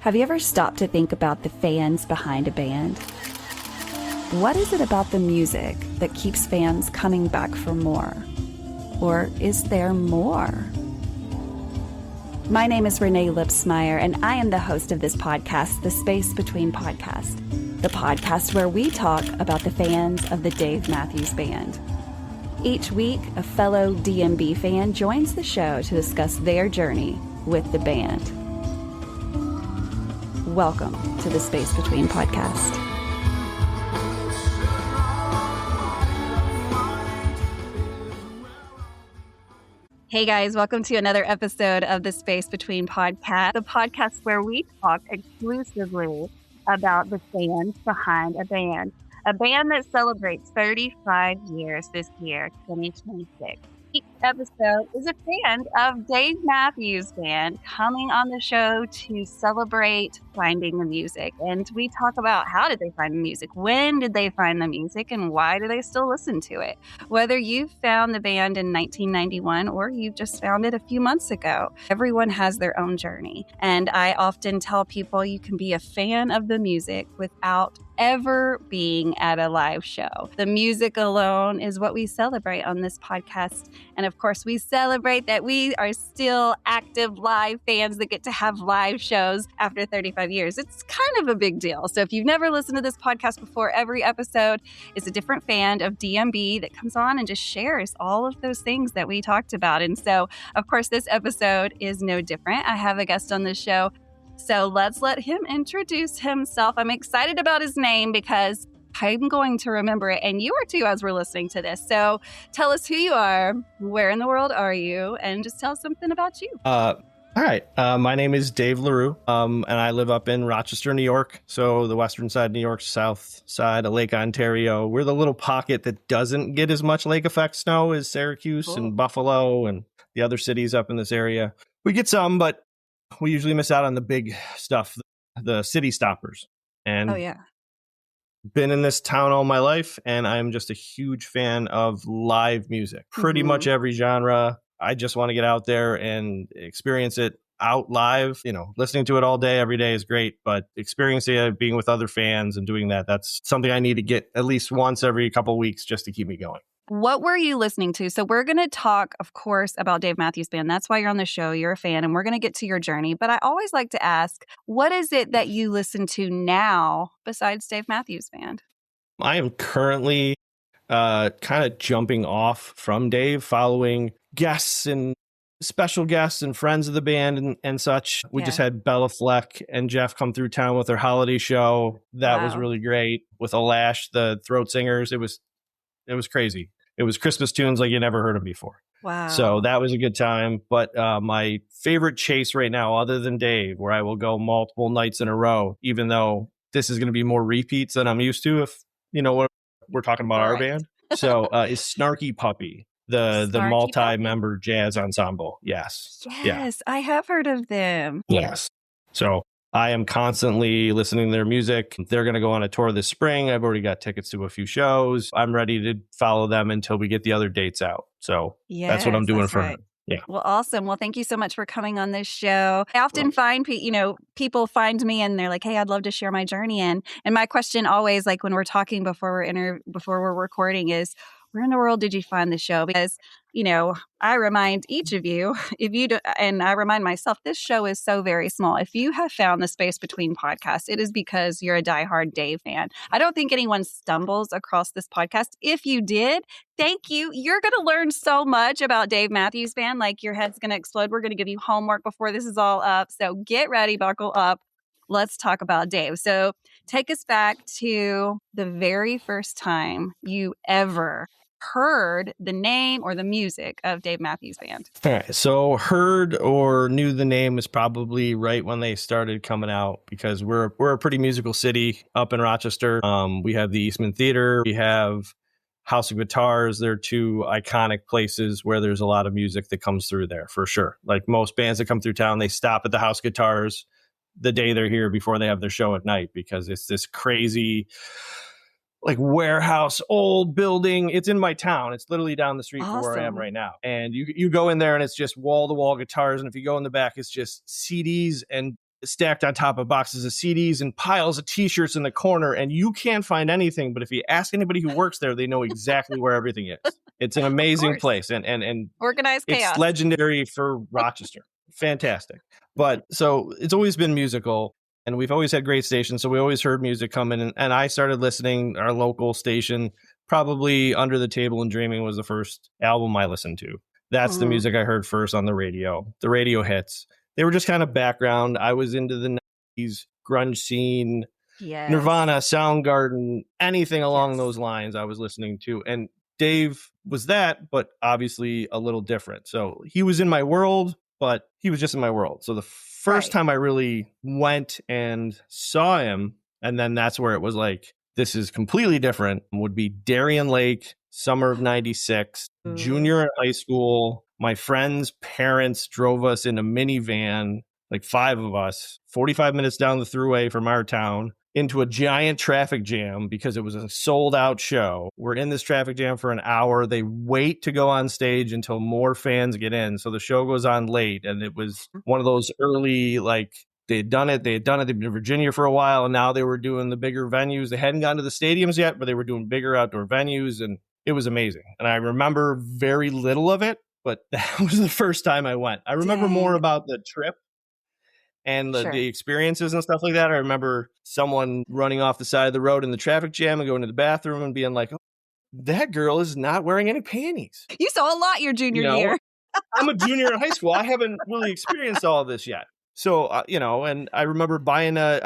Have you ever stopped to think about the fans behind a band? What is it about the music that keeps fans coming back for more? Or is there more? My name is Renae Lipsmeyer, and I am the host of this podcast, The Space Between Podcast, the podcast where we talk about the fans of the Dave Matthews Band. Each week, a fellow DMB fan joins the show to discuss their journey with the band. Welcome to the Space Between Podcast. Hey guys, welcome to another episode of the Space Between Podcast, the podcast where we talk exclusively about the fans behind a band that celebrates 35 years this year, 2026. Each episode is a fan of Dave Matthews Band coming on the show to celebrate finding the music. And we talk about how did they find the music, when did they find the music, and why do they still listen to it? Whether you found the band in 1991 or you just found it a few months ago, everyone has their own journey. And I often tell people you can be a fan of the music without ever being at a live show. The music alone is what we celebrate on this podcast. And of course, we celebrate that we are still active live fans that get to have live shows after 35 years. It's kind of a big deal. So if you've never listened to this podcast before, every episode is a different fan of DMB that comes on and just shares all of those things that we talked about. And so, of course, this episode is no different. I have a guest on the show. So let's let him introduce himself. I'm excited about his name because I'm going to remember it, and you are too as we're listening to this. So tell us who you are, where in the world are you, and just tell us something about you. All right. My name is Dave Larew, and I live up in Rochester, New York. So the western side of New York, south side of Lake Ontario. We're the little pocket that doesn't get as much lake effect snow as Syracuse and Buffalo and the other cities up in this area. We get some, but we usually miss out on the big stuff, the city stoppers. And been in this town all my life, and I'm just a huge fan of live music. Pretty much every genre. I just want to get out there and experience it out live. You know, listening to it all day, every day is great, but experiencing it, being with other fans and doing that, that's something I need to get at least once every couple of weeks just to keep me going. What were you listening to? So we're going to talk, of course, about Dave Matthews Band. That's why you're on the show. You're a fan, and we're going to get to your journey. But I always like to ask, what is it that you listen to now besides Dave Matthews Band? I am currently kind of jumping off from Dave, following guests and special guests and friends of the band and such. We just had Bella Fleck and Jeff come through town with their holiday show. That was really great. With Alash, the throat singers. It was crazy. It was Christmas tunes like you never heard them before. Wow. So that was a good time. But my favorite chase right now, other than Dave, where I will go multiple nights in a row, even though this is going to be more repeats than I'm used to, if you know what we're talking about, our band. So is Snarky Puppy, the multi-member jazz ensemble. Yes. I have heard of them. Yes. So I am constantly listening to their music. They're going to go on a tour this spring. I've already got tickets to a few shows. I'm ready to follow them until we get the other dates out. So that's what I'm doing for her. Yeah. Well, awesome. Well, thank you so much for coming on this show. I often find, people find me and they're like, hey, I'd love to share my journey. And my question always, like when we're talking before we're recording is, where in the world did you find the show? Because, I remind each of you, and I remind myself, this show is so very small. If you have found the Space Between Podcast, it is because you're a diehard Dave fan. I don't think anyone stumbles across this podcast. If you did, thank you. You're going to learn so much about Dave Matthews Band. Like your head's going to explode. We're going to give you homework before this is all up. So get ready, buckle up. Let's talk about Dave. So take us back to the very first time you ever heard the name or the music of Dave Matthews Band. All right. So heard or knew the name is probably right when they started coming out, because we're a pretty musical city up in Rochester. We have the Eastman Theater. We have House of Guitars. They're two iconic places where there's a lot of music that comes through there for sure. Like most bands that come through town, they stop at the House of Guitars the day they're here before they have their show at night, because it's this crazy like warehouse, old building. It's in my town. It's literally down the street from where I am right now. And you go in there and it's just wall to wall guitars. And if you go in the back, it's just CDs and stacked on top of boxes of CDs and piles of t-shirts in the corner, and you can't find anything. But if you ask anybody who works there, they know exactly where everything is. It's an amazing place, and organized it's chaos. legendary for Rochester. Fantastic. But so it's always been musical, and we've always had great stations. So we always heard music coming, and I started listening our local station. Probably Under the Table and Dreaming was the first album I listened to. That's the music I heard first on the radio. The radio hits. They were just kind of background. I was into the 90s grunge scene, Nirvana, Soundgarden, anything along those lines I was listening to. And Dave was that, but obviously a little different. So he was in my world, but he was just in my world. So the first time I really went and saw him, and then that's where it was like, this is completely different, would be Darien Lake, summer of 96, junior in high school. My friends' parents drove us in a minivan, like 5 of us, 45 minutes down the thruway from our town, into a giant traffic jam because it was a sold out show. We're in this traffic jam for an hour. They wait to go on stage until more fans get in. So the show goes on late. And it was one of those early, like, they had done it. They'd been in Virginia for a while, and now they were doing the bigger venues. They hadn't gotten to the stadiums yet, but they were doing bigger outdoor venues, and it was amazing. And I remember very little of it, but that was the first time I went. I remember more about the trip and the experiences and stuff like that. I remember someone running off the side of the road in the traffic jam and going to the bathroom and being like, oh, that girl is not wearing any panties. You saw a lot your junior year. I'm a junior in high school. I haven't really experienced all of this yet. So, and I remember buying a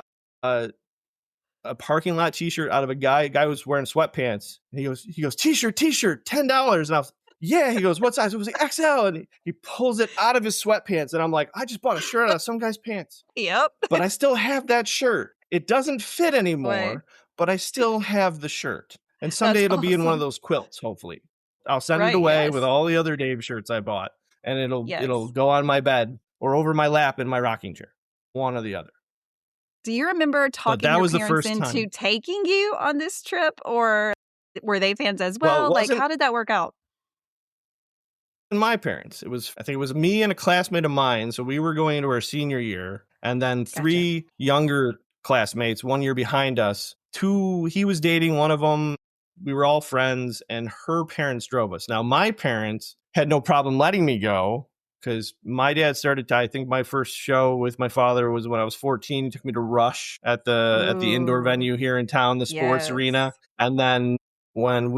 parking lot t-shirt out of a guy. A guy was wearing sweatpants. And he goes, t-shirt, $10. And I was, yeah. He goes, what size? It was like XL. And he pulls it out of his sweatpants. And I'm like, I just bought a shirt out of some guy's pants. Yep. But I still have that shirt. It doesn't fit anymore, but I still have the shirt. And someday it'll be in one of those quilts, hopefully. I'll send it away with all the other Dave shirts I bought. And it'll go on my bed or over my lap in my rocking chair, one or the other. Do you remember talking your parents into taking you on this trip, or were they fans as well? Like, how did that work out? My parents. I think it was me and a classmate of mine. So we were going into our senior year, and then 3 younger classmates, 1 year behind us. 2, he was dating one of them. We were all friends, and her parents drove us. Now, my parents had no problem letting me go, because my dad started I think my first show with my father was when I was 14. He took me to Rush at the indoor venue here in town, the sports arena. And then when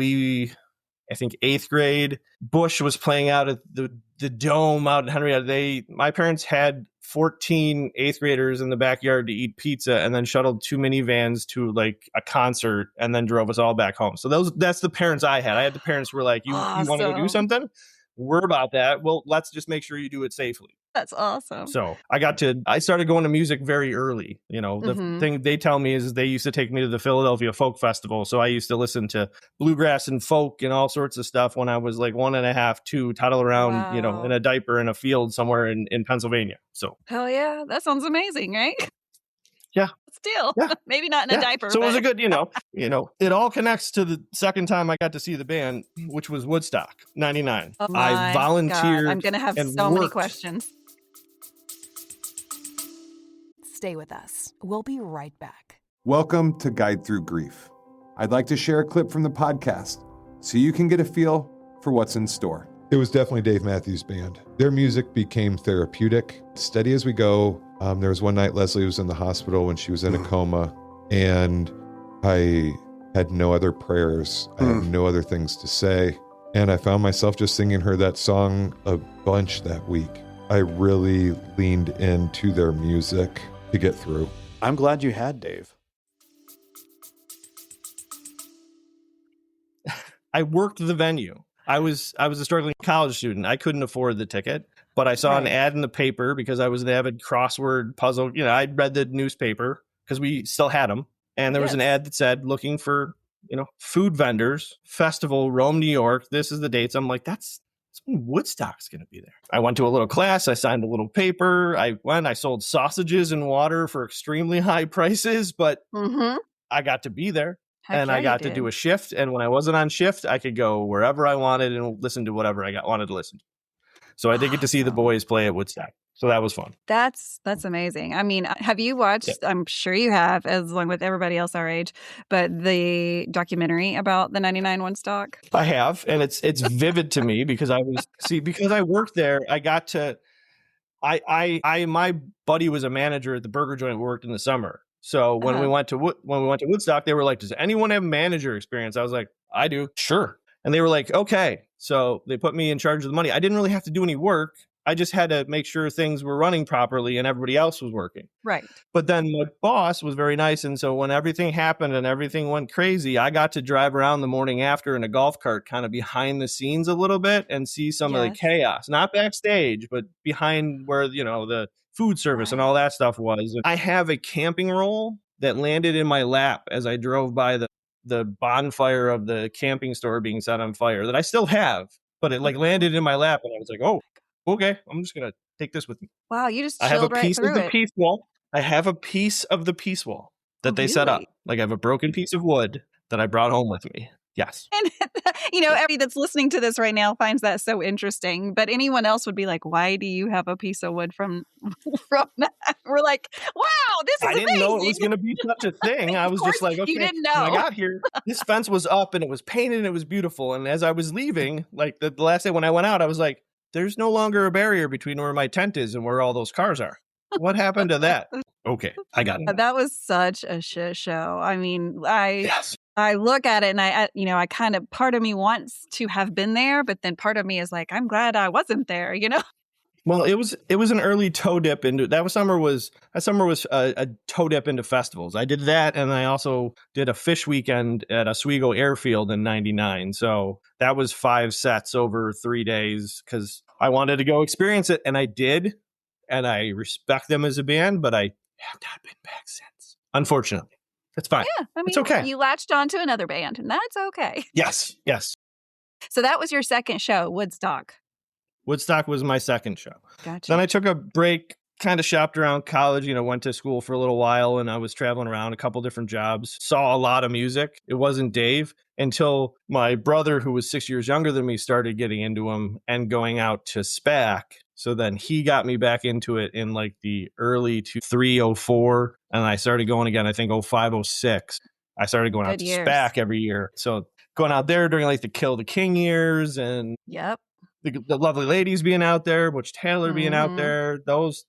I think 8th grade, Bush was playing out at the Dome out in Henrietta. My parents had 14 8th graders in the backyard to eat pizza, and then shuttled 2 minivans to like a concert, and then drove us all back home. So that's the parents I had. I had the parents who were like, you want to go do something? We're about that. Well, let's just make sure you do it safely. That's awesome. So I started going to music very early. The thing they tell me is they used to take me to the Philadelphia Folk Festival. So I used to listen to bluegrass and folk and all sorts of stuff when I was like 1.5, 2, toddle around, in a diaper in a field somewhere in Pennsylvania. So. Hell yeah. That sounds amazing, right? Yeah. Still, maybe not in a diaper. So it was a good, it all connects to the second time I got to see the band, which was Woodstock, 99. Oh I volunteered. God. I'm going to have so many questions. Stay with us. We'll be right back. Welcome to Guide Through Grief. I'd like to share a clip from the podcast so you can get a feel for what's in store. It was definitely Dave Matthews Band. Their music became therapeutic. Steady as we go. There was one night Leslie was in the hospital when she was in a coma, and I had no other prayers. I had no other things to say. And I found myself just singing her that song a bunch that week. I really leaned into their music to get through. I'm glad you had Dave. I worked the venue. I was a struggling college student. I couldn't afford the ticket, but I saw an ad in the paper because I was an avid crossword puzzle. I'd read the newspaper because we still had them. And there was an ad that said, looking for, food vendors, festival, Rome, New York. This is the dates. I'm like, that's when Woodstock's going to be there. I went to a little class. I signed a little paper. I sold sausages and water for extremely high prices, but I got to be there. And I got to do a shift. And when I wasn't on shift, I could go wherever I wanted and listen to whatever I wanted to listen to. So I did get to see the boys play at Woodstock. So that was fun. That's amazing. I mean, have you watched, I'm sure you have, as long with everybody else our age, but the documentary about the 99 Woodstock? I have, and it's vivid to me because because I worked there, I got to my buddy was a manager at the burger joint we worked in the summer. So when we went to Woodstock, they were like, "Does anyone have manager experience?" I was like, "I do." Sure. And they were like, "Okay." So they put me in charge of the money. I didn't really have to do any work. I just had to make sure things were running properly and everybody else was working. Right. But then my boss was very nice. And so when everything happened and everything went crazy, I got to drive around the morning after in a golf cart, kind of behind the scenes a little bit and see some of the chaos, not backstage, but behind where, the food service and all that stuff was. I have a camping roll that landed in my lap as I drove by the bonfire of the camping store being set on fire that I still have, but it landed in my lap and I was like, oh, okay, I'm just going to take this with me. Wow, you just I have a chilled right piece of through the it. peace wall. I have a piece of the peace wall that they set up. Like I have a broken piece of wood that I brought home with me. Yes. And, everybody that's listening to this right now finds that so interesting. But anyone else would be like, why do you have a piece of wood from that? We're like, wow, this is I didn't amazing. know it was going to be such a thing. I was just like, okay. You didn't know. When I got here, this fence was up and it was painted and it was beautiful. And as I was leaving, like the last day when I went out, I was like, there's no longer a barrier between where my tent is and where all those cars are. What happened to that? Okay, I got it. That was such a shit show. I mean, I look at it and I kind of, part of me wants to have been there, but then part of me is like, I'm glad I wasn't there, Well, it was an early toe dip into that summer was a toe dip into festivals. I did that, and I also did a fish weekend at Oswego Airfield in '99. So that was 5 sets over 3 days because I wanted to go experience it, and I did. And I respect them as a band, but I have not been back since. Unfortunately, it's fine. Yeah, I mean, it's okay. You latched onto another band, and that's okay. Yes. So that was your second show, Woodstock. Woodstock was my second show. Gotcha. Then I took a break, kind of shopped around college, went to school for a little while, and I was traveling around a couple different jobs, saw a lot of music. It wasn't Dave until my brother, who was 6 years younger than me, started getting into him and going out to SPAC. So then he got me back into it in like the early 0304, and I started going again, I think 05, 06. I started going out to SPAC every year. So going out there during like the Kill the King years and the Lovely Ladies being out there, Butch Taylor being out there,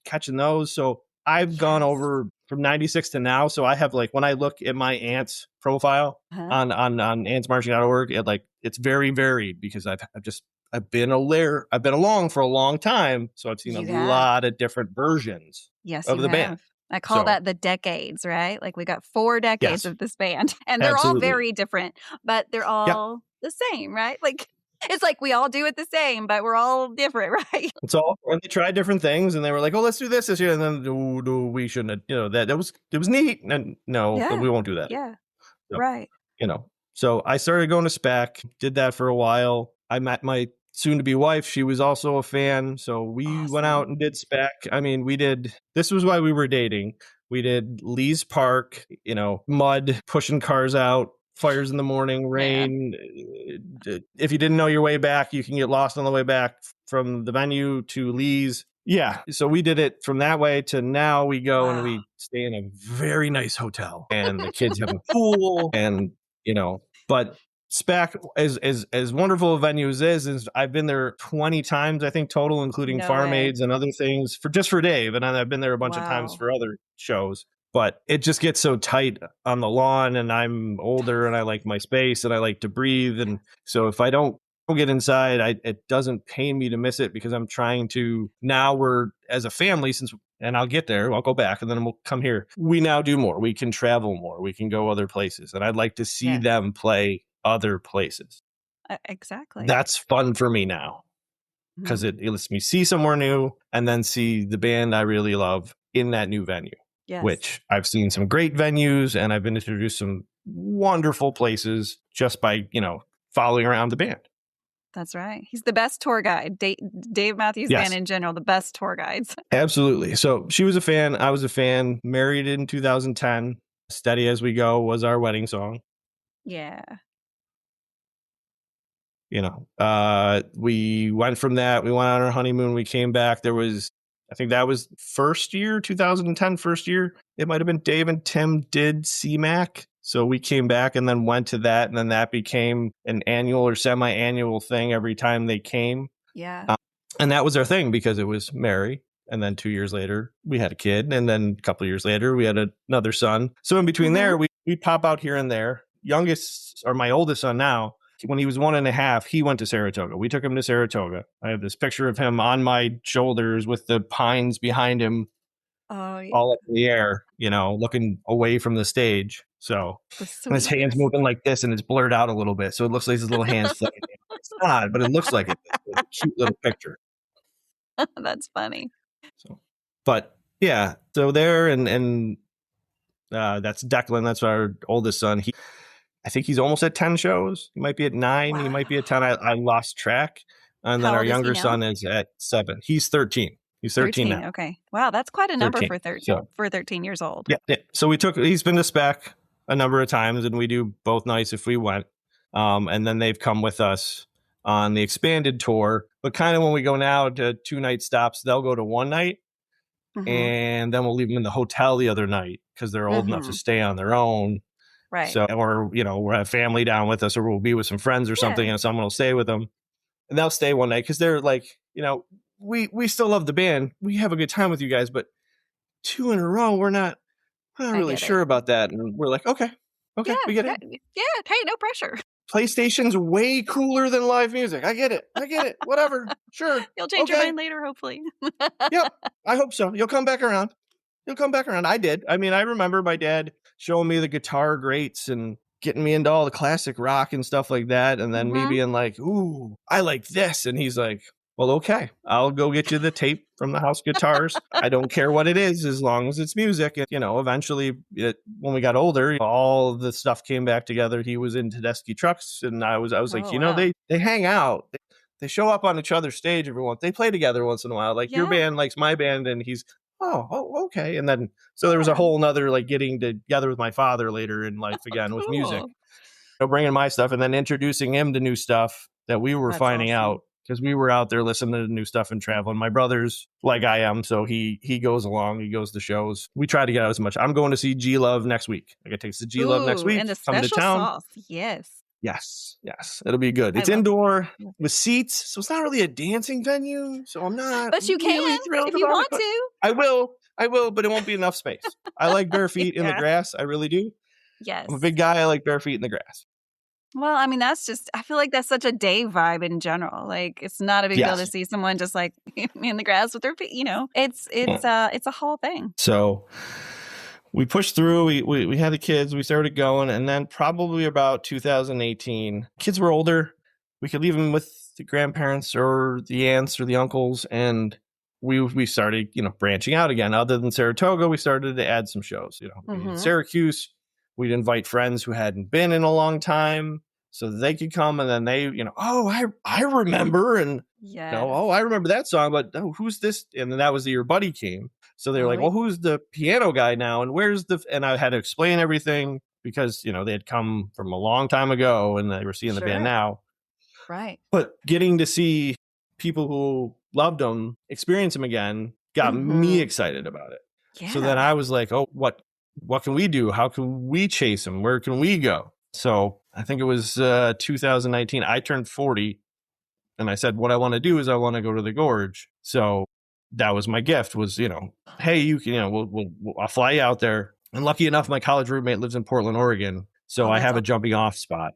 catching those. So I've gone over from 96 to now. So I have like, when I look at my aunt's profile on antsmarching.org, it's very varied because I've been along for a long time. So I've seen a lot of different versions of the band. I call that the decades, right? Like we got 4 decades of this band and they're all very different, but they're all the same, right? Like it's like we all do it the same, but we're all different, right? It's all, and they tried different things and they were like, oh, let's do this year. And then we shouldn't have, it was neat. And no, we won't do that. Yeah. So, right. So I started going to SPAC, did that for a while. I met my soon-to-be wife. She was also a fan. So we went out and did SPAC. I mean, this was why we were dating. We did Lee's Park, mud, pushing cars out, fires in the morning, rain. If you didn't know your way back, you can get lost on the way back from the venue to Lee's. Yeah. So we did it from that way to now we go and we stay in a very nice hotel and the kids have a pool and, but SPAC, as wonderful a venue as is I've been there 20 times, I think, total, including Farm Aids and other things for Dave. And I've been there a bunch of times for other shows. But it just gets so tight on the lawn and I'm older and I like my space and I like to breathe. And so if I don't get inside, it doesn't pain me to miss it because I'm trying to, now we're as a family, and I'll get there, I'll go back and then we'll come here. We now do more. We can travel more. We can go other places. And I'd like to see them play other places. Exactly. That's fun for me now because it lets me see somewhere new and then see the band I really love in that new venue. Yes. Which I've seen some great venues and I've been introduced to some wonderful places just by, following around the band. That's right. He's the best tour guide. Dave Matthews Band in general, the best tour guides. Absolutely. So she was a fan. I was a fan. Married in 2010. Steady As We Go was our wedding song. Yeah. We went from that. We went on our honeymoon. We came back. There was I think that was 2010, first year. It might have been Dave and Tim did CMAC. So we came back and then went to that. And then that became an annual or semi-annual thing every time they came. Yeah. And that was our thing because it was Mary. And then 2 years later, we had a kid. And then a couple of years later, we had another son. So in between there, we pop out here and there. Youngest, or my oldest son now, when he was 1.5, he went to Saratoga. We took him to Saratoga. I have this picture of him on my shoulders with the pines behind him, all up in the air, looking away from the stage. So and his hands moving like this, and it's blurred out a little bit. So it looks like his little hands flicking. It's odd, but it looks like it. It's a cute little picture. That's funny. So, but yeah, so there and that's Declan. That's our oldest son. I think he's almost at 10 shows. He might be at 9. Wow. He might be at 10. I lost track. And then our younger son is at 7. He's 13. He's 13 now. Okay. Wow, that's quite a number 13, for 13 years old. Yeah. So he's been to spec a number of times, and we do both nights if we went. And then they've come with us on the expanded tour. But kind of when we go now to 2-night stops, they'll go to 1 night. And then we'll leave them in the hotel the other night because they're old enough to stay on their own. Right. So, or, we'll have family down with us, or we'll be with some friends or something, and someone will stay with them. And they'll stay 1 night because they're like, we still love the band. We have a good time with you guys, but 2 in a row, we're not really sure about that. And we're like, okay, yeah, we get it. Yeah, hey, no pressure. PlayStation's way cooler than live music. I get it. Whatever. Sure. You'll change your mind later, hopefully. Yep. I hope so. You'll come back around. I did. I mean, I remember my dad showing me the guitar greats and getting me into all the classic rock and stuff like that. And then me being like, ooh, I like this. And he's like, well, okay, I'll go get you the tape from the house guitars. I don't care what it is, as long as it's music. And, eventually when we got older, all the stuff came back together. He was in Tedeschi trucks. And I was like, wow. They hang out. They show up on each other's stage every once. They play together once in a while. Like your band likes my band, and he's, oh, okay. And then, so there was a whole nother, like, getting together with my father later in life again with music, bringing my stuff and then introducing him to new stuff that we were finding out because we were out there listening to new stuff and traveling. My brother's like I am. So he goes along, he goes to shows. We try to get out as much. I'm going to see G Love next week. I got tickets to G Love next week. And the come to town. sauce. Yes. It'll be good. It's indoor with seats, so it's not really a dancing venue. So I'm not. But you really can thrilled if you about want it, to. I will, but it won't be enough space. I like bare feet in the grass. I really do. Yes. I'm a big guy. I like bare feet in the grass. Well, I mean, I feel like that's such a Dave vibe in general. Like, it's not a big deal to see someone just like in the grass with their feet, it's a whole thing. So we pushed through, we had the kids, we started going, and then probably about 2018, kids were older. We could leave them with the grandparents or the aunts or the uncles, and we started, branching out again. Other than Saratoga, we started to add some shows. In Syracuse, we'd invite friends who hadn't been in a long time so that they could come, and then they, I remember, and I remember that song, but who's this? And then that was the year Buddy came. So they were like, well, who's the piano guy now? And and I had to explain everything because, they had come from a long time ago and they were seeing the band now. Right. But getting to see people who loved them experience them again got me excited about it. Yeah. So then I was like, oh, what can we do? How can we chase them? Where can we go? So I think it was 2019. I turned 40 and I said, what I want to do is I want to go to the Gorge. So that was my gift was, hey, you can, I'll fly you out there. And lucky enough, my college roommate lives in Portland, Oregon. So I have a jumping off spot.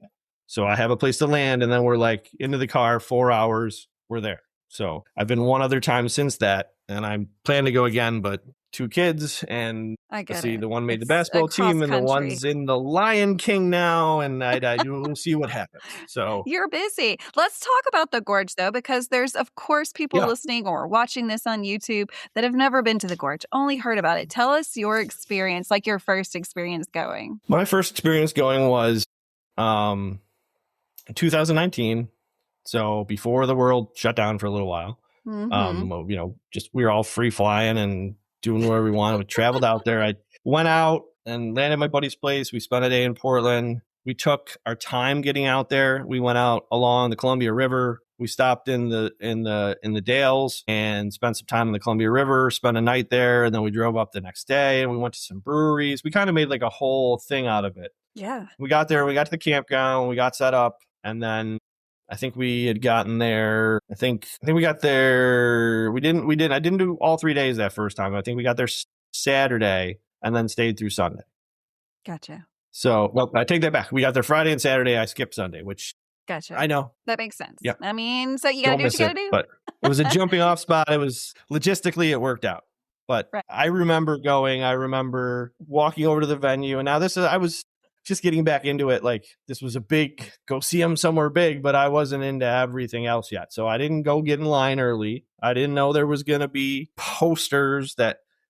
So I have a place to land, and then we're like into the car, 4 hours, we're there. So I've been one other time since that, and I plan to go again, but 2 kids, and the one made the basketball team, and the one's in the Lion King now, and we'll see what happens. So you're busy. Let's talk about the Gorge, though, because there's, of course, people listening or watching this on YouTube that have never been to the Gorge, only heard about it. Tell us your experience, like your first experience going. My first experience going was 2019. So before the world shut down for a little while, just we were all free flying and doing whatever we wanted. We traveled out there. I went out and landed at my buddy's place. We spent a day in Portland. We took our time getting out there. We went out along the Columbia River. We stopped in the Dales and spent some time in the Columbia River, spent a night there, and then we drove up the next day and we went to some breweries. We kind of made like a whole thing out of it. Yeah. We got there, we got to the campground, we got set up, and then I think we had gotten there. I think we got there. I didn't do all 3 days that first time. I think we got there Saturday and then stayed through Sunday. Gotcha. So, well, I take that back. We got there Friday and Saturday. I skipped Sunday, which Gotcha. I know. That makes sense. Yeah. I mean, so you got to do what you got to do. But it was a jumping off spot. It was logistically, it worked out. But Right. I remember walking over to the venue. And now I was just getting back into it. Like, this was a big, go see them somewhere big, but I wasn't into everything else yet. So I didn't go get in line early. I didn't know there was going to be posters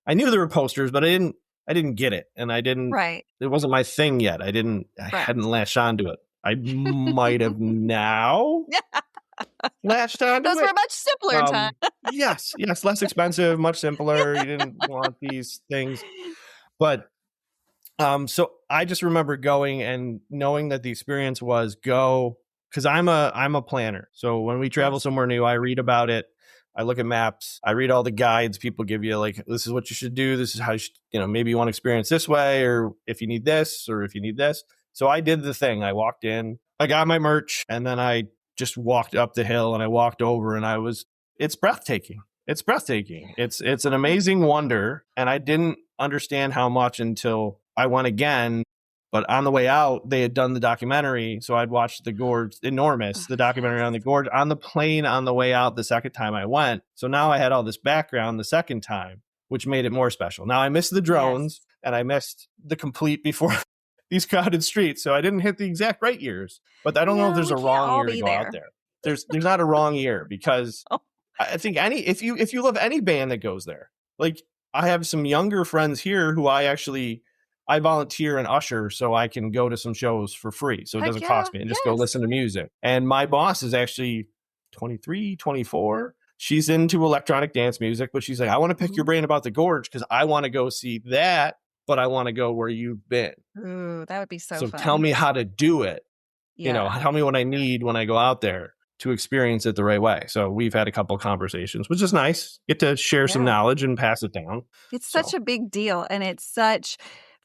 I knew there were posters, but I didn't get it. And it wasn't my thing yet. I hadn't latched onto it. I might have now latched onto it. Those were a much simpler time. Yes, less expensive, much simpler. You didn't want these things. But so I just remember going and knowing that the experience was go, because I'm a planner. So when we travel somewhere new, I read about it. I look at maps. I read all the guides people give you, like, this is what you should do. This is how you should, maybe you want to experience this way, or if you need this, or if you need this. So I did the thing. I walked in, I got my merch, and then I just walked up the hill and I walked over, and it's breathtaking. It's breathtaking. It's an amazing wonder. And I didn't understand how much until I went again. But on the way out, they had done the documentary. So I'd watched the gorge, enormous, the documentary on the gorge on the plane on the way out the second time I went. So now I had all this background the second time, which made it more special. Now I missed the drones and I missed the complete before these crowded streets. So I didn't hit the exact right years, but I don't know if there's a wrong year to go out there. There's not a wrong year, because I think if you love any band that goes there, like, I have some younger friends here who I volunteer and usher so I can go to some shows for free. So it doesn't cost me, and just go listen to music. And my boss is actually 23, 24. She's into electronic dance music, but she's like, I want to pick your brain about the gorge because I want to go see that, but I want to go where you've been. Ooh, that would be so fun. So tell me how to do it. Yeah. Tell me what I need when I go out there to experience it the right way. So we've had a couple of conversations, which is nice. Get to share some knowledge and pass it down. It's such a big deal. And it's such...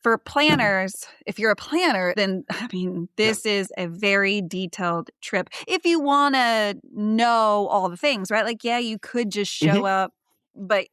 For planners, if you're a planner, then, I mean, this is a very detailed trip. If you want to know all the things, right? Like, you could just show up, but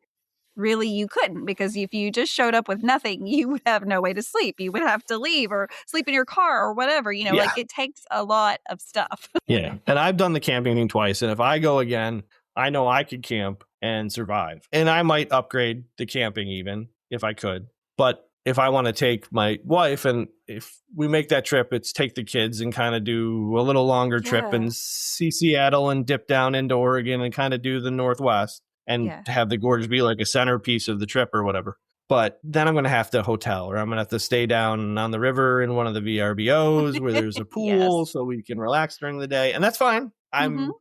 really you couldn't, because if you just showed up with nothing, you would have no way to sleep. You would have to leave or sleep in your car or whatever, like, it takes a lot of stuff. Yeah. And I've done the camping thing twice. And if I go again, I know I could camp and survive. And I might upgrade the camping even if I could. But if I want to take my wife, and if we make that trip, it's take the kids and kind of do a little longer trip and see Seattle and dip down into Oregon and kind of do the Northwest and have the gorge be like a centerpiece of the trip or whatever. But then I'm going to have to hotel, or I'm going to have to stay down on the river in one of the VRBOs where there's a pool so we can relax during the day. And that's fine. I'm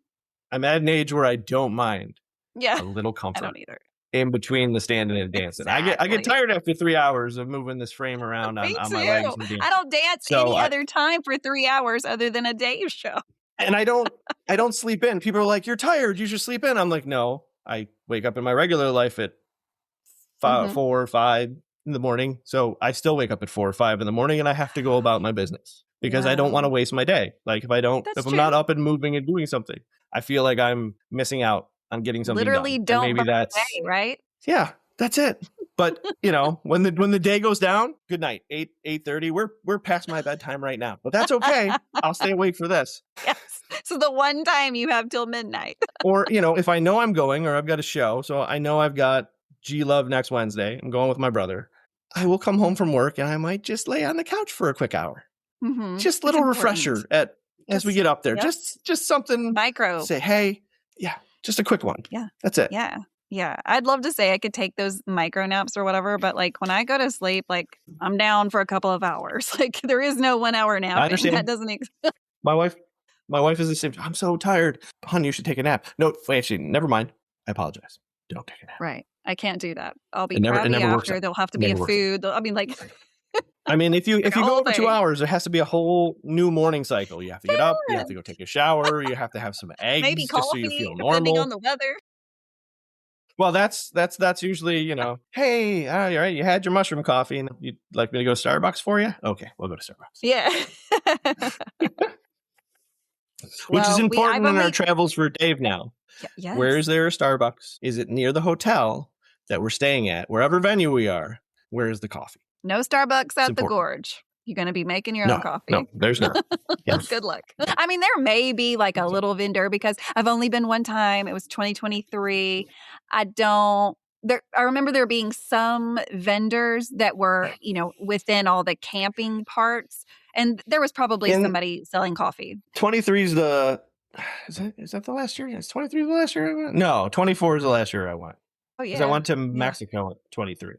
at an age where I don't mind a little comfort. I don't either. In between the standing and dancing. Exactly. I get tired after 3 hours of moving this frame around on my legs. And dancing. I don't dance any other time for 3 hours other than a Dave show. And I don't sleep in. People are like, you're tired, you should sleep in. I'm like, no, I wake up in my regular life at 4 or 5 in the morning. So I still wake up at 4 or 5 in the morning, and I have to go about my business because I don't want to waste my day. Like, if I'm not up and moving and doing something, I feel like I'm missing out on getting something literally done. Maybe that's day, right? Yeah, that's it. But when the day goes down, good night. 8:30. We're past my bedtime right now, but that's okay. I'll stay awake for this. Yes. So the one time you have till midnight. Or if I know I'm going, or I've got a show, so I know I've got G Love next Wednesday. I'm going with my brother. I will come home from work and I might just lay on the couch for a quick hour. Just a little refresher as we get up there. Just something micro. Say, hey, just a quick one. Yeah. That's it. Yeah. Yeah. I'd love to say I could take those micro naps or whatever, but like when I go to sleep, like I'm down for a couple of hours. Like there is no 1 hour nap. I understand. That doesn't exist. My wife is the same. I'm so tired. Hon, you should take a nap. No, wait, actually, never mind. I apologize. Don't take a nap. Right. I can't do that. I'll be crabby after. There'll have to be a food. I mean, like, I mean, if you Like a go whole over 2 thing. hours, there has to be a whole new morning cycle. You have to get up, you have to go take a shower, you have to have some Maybe eggs just so you coffee, feel depending on normal. the weather. Well, that's usually, hey, all right, you had your mushroom coffee and you'd like me to go to Starbucks for you? Okay, we'll go to Starbucks. Yeah. Which is Well, important in our travels for Dave now. Yes. Where is there a Starbucks? Is it near the hotel that we're staying at? Wherever venue we are, where is the coffee? No Starbucks at the important. Gorge. You're going to be making your own coffee. No, there's not. Yeah. Good luck. I mean, there may be like a little vendor because I've only been one time. It was 2023. I remember there being some vendors that were, within all the camping parts. And there was probably somebody selling coffee. 23 is is that the last year? Yes, 23 is the last year I went? No, 24 is the last year I went. Oh, yeah. Because I went to Mexico at 23.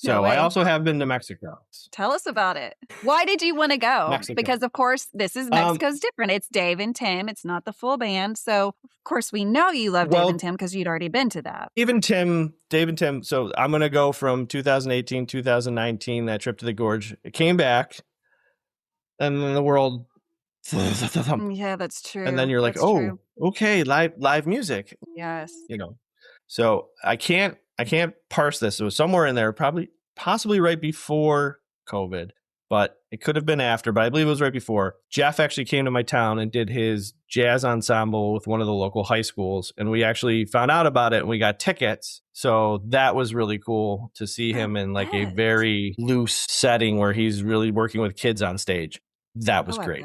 No So way. I also have been to Mexico. Tell us about it. Why did you want to go? Mexico. Because, of course, Mexico's different. It's Dave and Tim. It's not the full band. So, of course, we know you love Dave and Tim because you'd already been to that. Dave and Tim. So I'm going to go from 2018, 2019, that trip to the Gorge. It came back, and then the world... Yeah, that's true. And then you're like, true. Okay, live music. Yes. So I can't parse this. It was somewhere in there, possibly right before COVID, but it could have been after, but I believe it was right before. Jeff actually came to my town and did his jazz ensemble with one of the local high schools. And we actually found out about it and we got tickets. So that was really cool to see him in like a very loose setting where he's really working with kids on stage. That was great.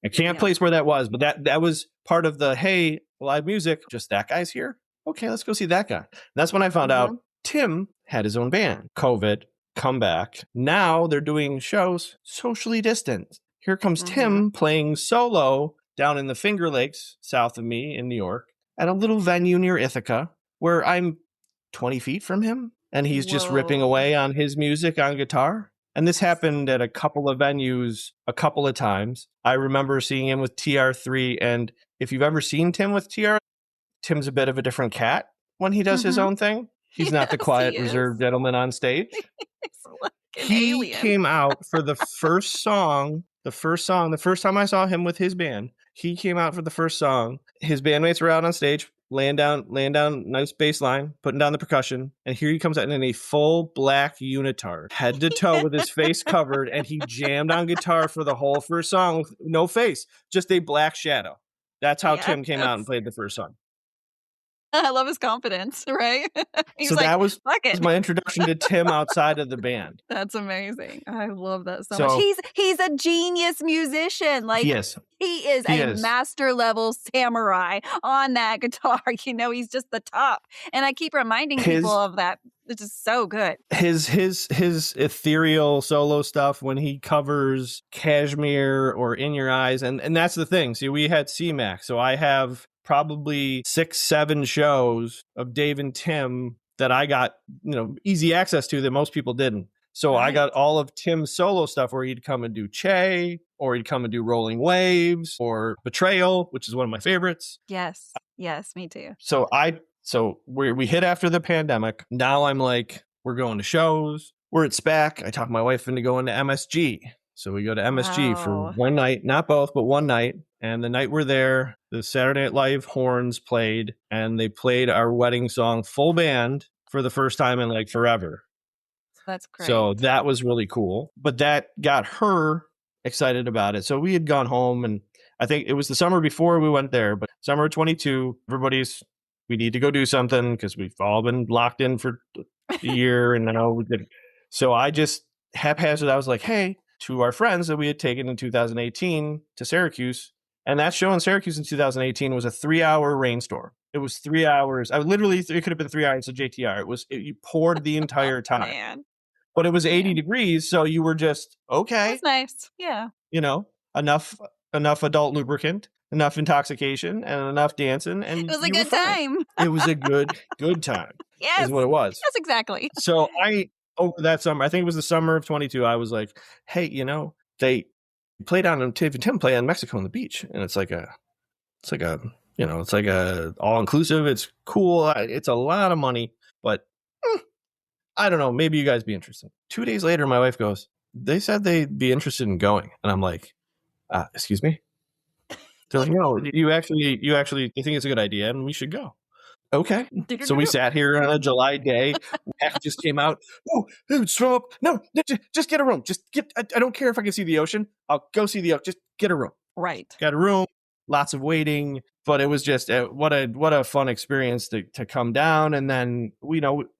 I can't place where that was, but that was part of the, hey, live music, just that guy's here. Okay, let's go see that guy. And that's when I found out Tim had his own band. COVID, come back. Now they're doing shows socially distant. Here comes Tim playing solo down in the Finger Lakes, south of me in New York, at a little venue near Ithaca, where I'm 20 feet from him, and he's just ripping away on his music on guitar. And this happened at a couple of venues a couple of times. I remember seeing him with TR3, and if you've ever seen Tim with TR, Tim's a bit of a different cat when he does his own thing. He's not the quiet, reserved gentleman on stage. Like he came out for the first song. The first time I saw him with his band, he came out for the first song. His bandmates were out on stage, laying down nice bass line, putting down the percussion. And here he comes out in a full black unitard, head to toe with his face covered. And he jammed on guitar for the whole first song with no face, just a black shadow. That's how Tim came out and played the first song. I love his confidence, right? So that was my introduction to Tim outside of the band. That's amazing. I love that so much. He's a genius musician. Like he is a master level samurai on that guitar. He's just the top. And I keep reminding people of that. It's just so good. His ethereal solo stuff when he covers Kashmir or In Your Eyes, and that's the thing. See, we had C-Mac, so I have probably 6-7 shows of Dave and Tim that I got, easy access to that most people didn't. So I got all of Tim's solo stuff where he'd come and do Che, or he'd come and do Rolling Waves, or Betrayal, which is one of my favorites. Yes, me too. So we hit after the pandemic. Now I'm like, we're going to shows. We're at SPAC. I talked my wife into going to MSG. So we go to MSG for one night, not both, but one night. And the night we're there, the Saturday Night Live horns played, and they played our wedding song full band for the first time in like forever. That's great. So that was really cool. But that got her excited about it. So we had gone home, and I think it was the summer before we went there, but summer of 22, we need to go do something because we've all been locked in for a year. And now we did. So I just haphazard, I was like, hey, to our friends that we had taken in 2018 to Syracuse. And that show in Syracuse in 2018 was a 3-hour rainstorm. It was 3 hours. It could have been 3 hours of JTR. You poured the entire time. Man. But it was 80 degrees. So you were just, okay. That's nice. Yeah. Enough adult lubricant, enough intoxication, and enough dancing. And it was a good time. It was a good time. Yes. Is what it was. Yes, exactly. So over that summer, I think it was the summer of 22, I was like, hey, they play down in Tim play in Mexico on the beach. And it's like a all inclusive. It's cool. It's a lot of money, but I don't know. Maybe you guys be interested. 2 days later, my wife goes, they said they'd be interested in going. And I'm like, excuse me? They're like, no, you actually, you think it's a good idea and we should go. Okay. So we sat here on a July day. Heck just came out. Oh, throw up. No, just get a room. I don't care if I can see the ocean. I'll go see the ocean. Just get a room. Right. Got a room. Lots of waiting. But it was just what a fun experience to come down. And then,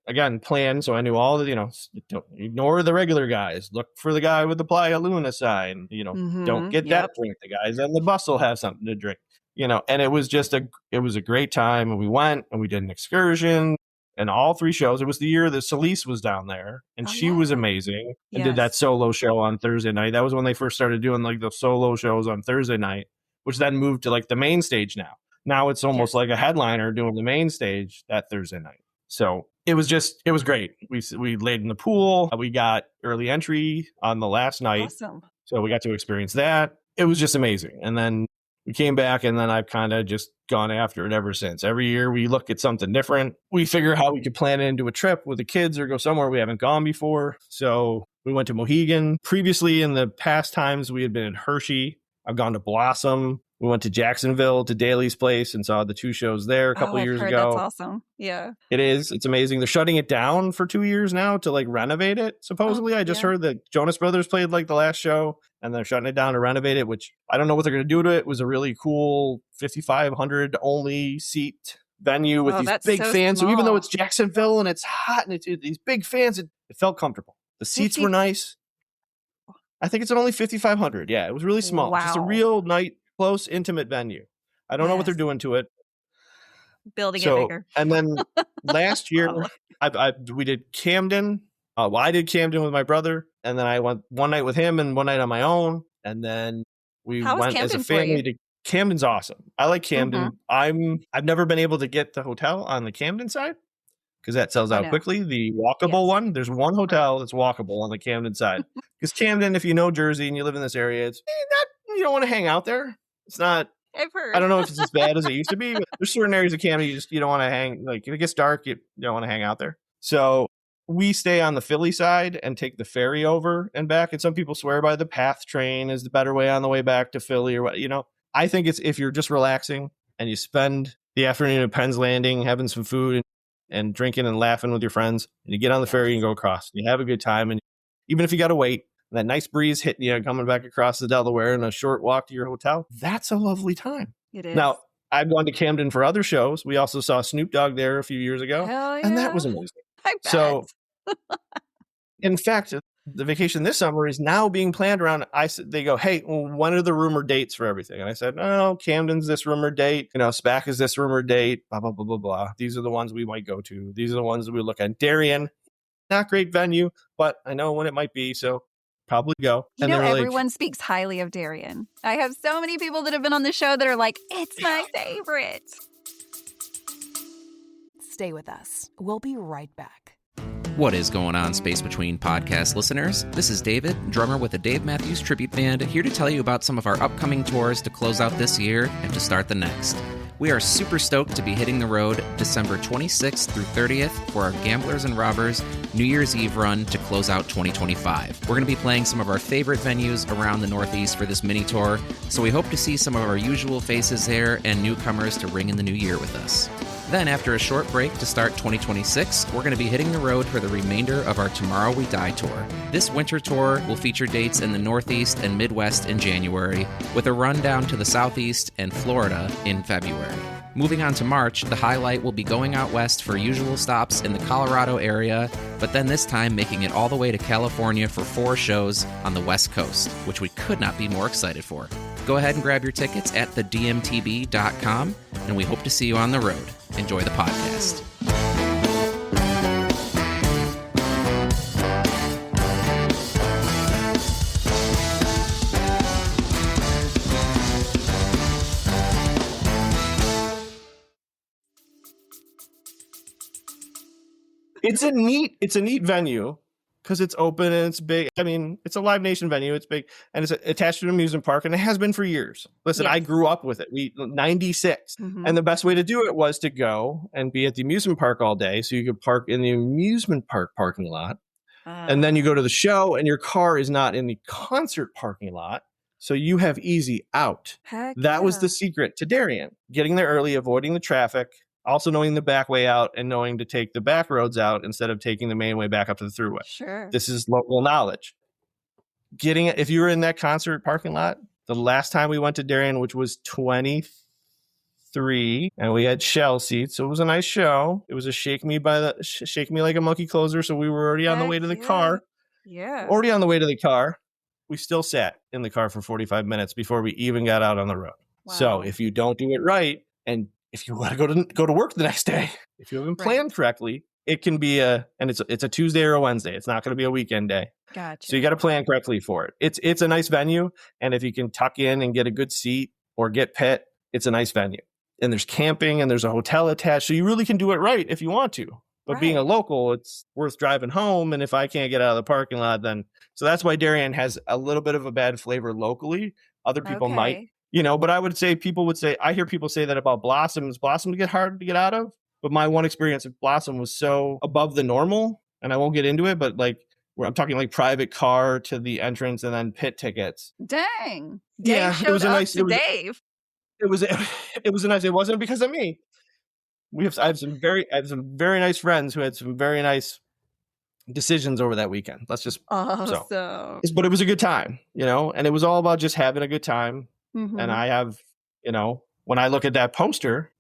again, plan. So I knew all the, don't ignore the regular guys. Look for the guy with the Playa Luna sign. Don't get that drink. The guys on the bus will have something to drink. And it was just it was a great time. And we went and we did an excursion and all 3 shows. It was the year that Celise was down there and she was amazing and did that solo show on Thursday night. That was when they first started doing like the solo shows on Thursday night, which then moved to like the main stage now. Now it's almost like a headliner doing the main stage that Thursday night. So it was great. We laid in the pool. We got early entry on the last night. Awesome. So we got to experience that. It was just amazing. And then we came back and then I've kind of just gone after it ever since. Every year we look at something different. We figure how we could plan it into a trip with the kids or go somewhere we haven't gone before. So we went to Mohegan. Previously in the past times we had been in Hershey. I've gone to Blossom. We went to Jacksonville to Daly's place and saw the 2 shows there a couple years ago. That's awesome. Yeah. It is. It's amazing. They're shutting it down for 2 years now to like renovate it. Supposedly, I just heard that Jonas Brothers played like the last show and they're shutting it down to renovate it, which I don't know what they're going to do to it. It was a really cool 5,500 only seat venue with these big fans. Small. So even though it's Jacksonville and it's hot and it's these big fans, it felt comfortable. The seats were nice. I think it's only 5,500. Yeah, it was really small. Wow. Just a real close, intimate venue. I don't know what they're doing to it. Building it bigger. And then last year, we did Camden. I did Camden with my brother, and then I went one night with him and one night on my own. And then we went as a family to Camden's awesome. I like Camden. I've never been able to get the hotel on the Camden side because that sells out quickly. The walkable one, there's one hotel that's walkable on the Camden side. Because Camden, if you know Jersey and you live in this area, it's not, you don't want to hang out there. It's not. I've heard. I don't know if it's as bad as it used to be, but there's certain areas of Camden you don't want to hang. Like if it gets dark, you don't want to hang out there. So we stay on the Philly side and take the ferry over and back. And some people swear by the PATH train is the better way on the way back to Philly or what. I think it's if you're just relaxing and you spend the afternoon at Penn's Landing having some food and drinking and laughing with your friends, and you get on the ferry and go across. And you have a good time, and even if you got to wait. That nice breeze hitting you coming back across the Delaware and a short walk to your hotel. That's a lovely time. It is. Now, I've gone to Camden for other shows. We also saw Snoop Dogg there a few years ago. Hell yeah. And that was amazing. I bet. So, in fact, the vacation this summer is now being planned around. They go, hey, when are the rumored dates for everything? And I said, no, Camden's this rumored date. SPAC is this rumored date. Blah, blah, blah, blah, blah. These are the ones we might go to. These are the ones that we look at. Darien, not great venue, but I know when it might be. So, probably go. And everyone speaks highly of Darien. I have so many people that have been on the show that are like, it's my favorite. Stay with us. We'll be right back. What is going on, Space Between podcast listeners? This is David, drummer with the Dave Matthews Tribute Band, here to tell you about some of our upcoming tours to close out this year and to start the next. We are super stoked to be hitting the road December 26th through 30th for our Gamblers and Robbers New Year's Eve run to close out 2025. We're going to be playing some of our favorite venues around the Northeast for this mini tour, so we hope to see some of our usual faces there and newcomers to ring in the new year with us. Then, after a short break to start 2026, we're going to be hitting the road for the remainder of our Tomorrow We Die tour. This winter tour will feature dates in the Northeast and Midwest in January, with a run down to the Southeast and Florida in February. Moving on to March, the highlight will be going out west for usual stops in the Colorado area, but then this time making it all the way to California for 4 shows on the West Coast, which we could not be more excited for. Go ahead and grab your tickets at thedmtb.com, and we hope to see you on the road. Enjoy the podcast. It's a neat venue because it's open and it's big. I mean, it's a Live Nation venue. It's big and it's attached to an amusement park, and it has been for years. Listen, I grew up with it. 96. And the best way to do it was to go and be at the amusement park all day. So you could park in the amusement park parking lot And then you go to the show and your car is not in the concert parking lot. So you have easy out. Heck That was yeah. the secret to Darien. Getting there early, avoiding the traffic, also knowing the back way out and knowing to take the back roads out instead of taking the main way back up to the throughway. Sure. This is local knowledge. If you were in that concert parking lot, the last time we went to Darien, which was 23, and we had shell seats, so it was a nice show. It was a shake me like a monkey closer, so we were already on the way to the car. Yeah. Already on the way to the car. We still sat in the car for 45 minutes before we even got out on the road. Wow. So if you don't do it right, and if you want to go to work the next day, if you haven't planned correctly, it can be it's a Tuesday or a Wednesday. It's not going to be a weekend day. Gotcha. So you got to plan correctly for it. It's a nice venue, and if you can tuck in and get a good seat or get pit, it's a nice venue. And there's camping and there's a hotel attached, so you really can do it right if you want to. But being a local, it's worth driving home. And if I can't get out of the parking lot, then so that's why Darien has a little bit of a bad flavor locally. Other people might, but I would say I hear people say that about Blossoms. Blossoms get hard to get out of. But my one experience with Blossom was so above the normal, and I won't get into it, but like I'm talking like private car to the entrance and then pit tickets. Dang. Yeah, Dave it was a showed up nice. to Dave. It was a nice. It wasn't because of me. I have some very nice friends who had some very nice decisions over that weekend. Let's just awesome. But it was a good time, and it was all about just having a good time. Mm-hmm. And I have, when I look at that poster,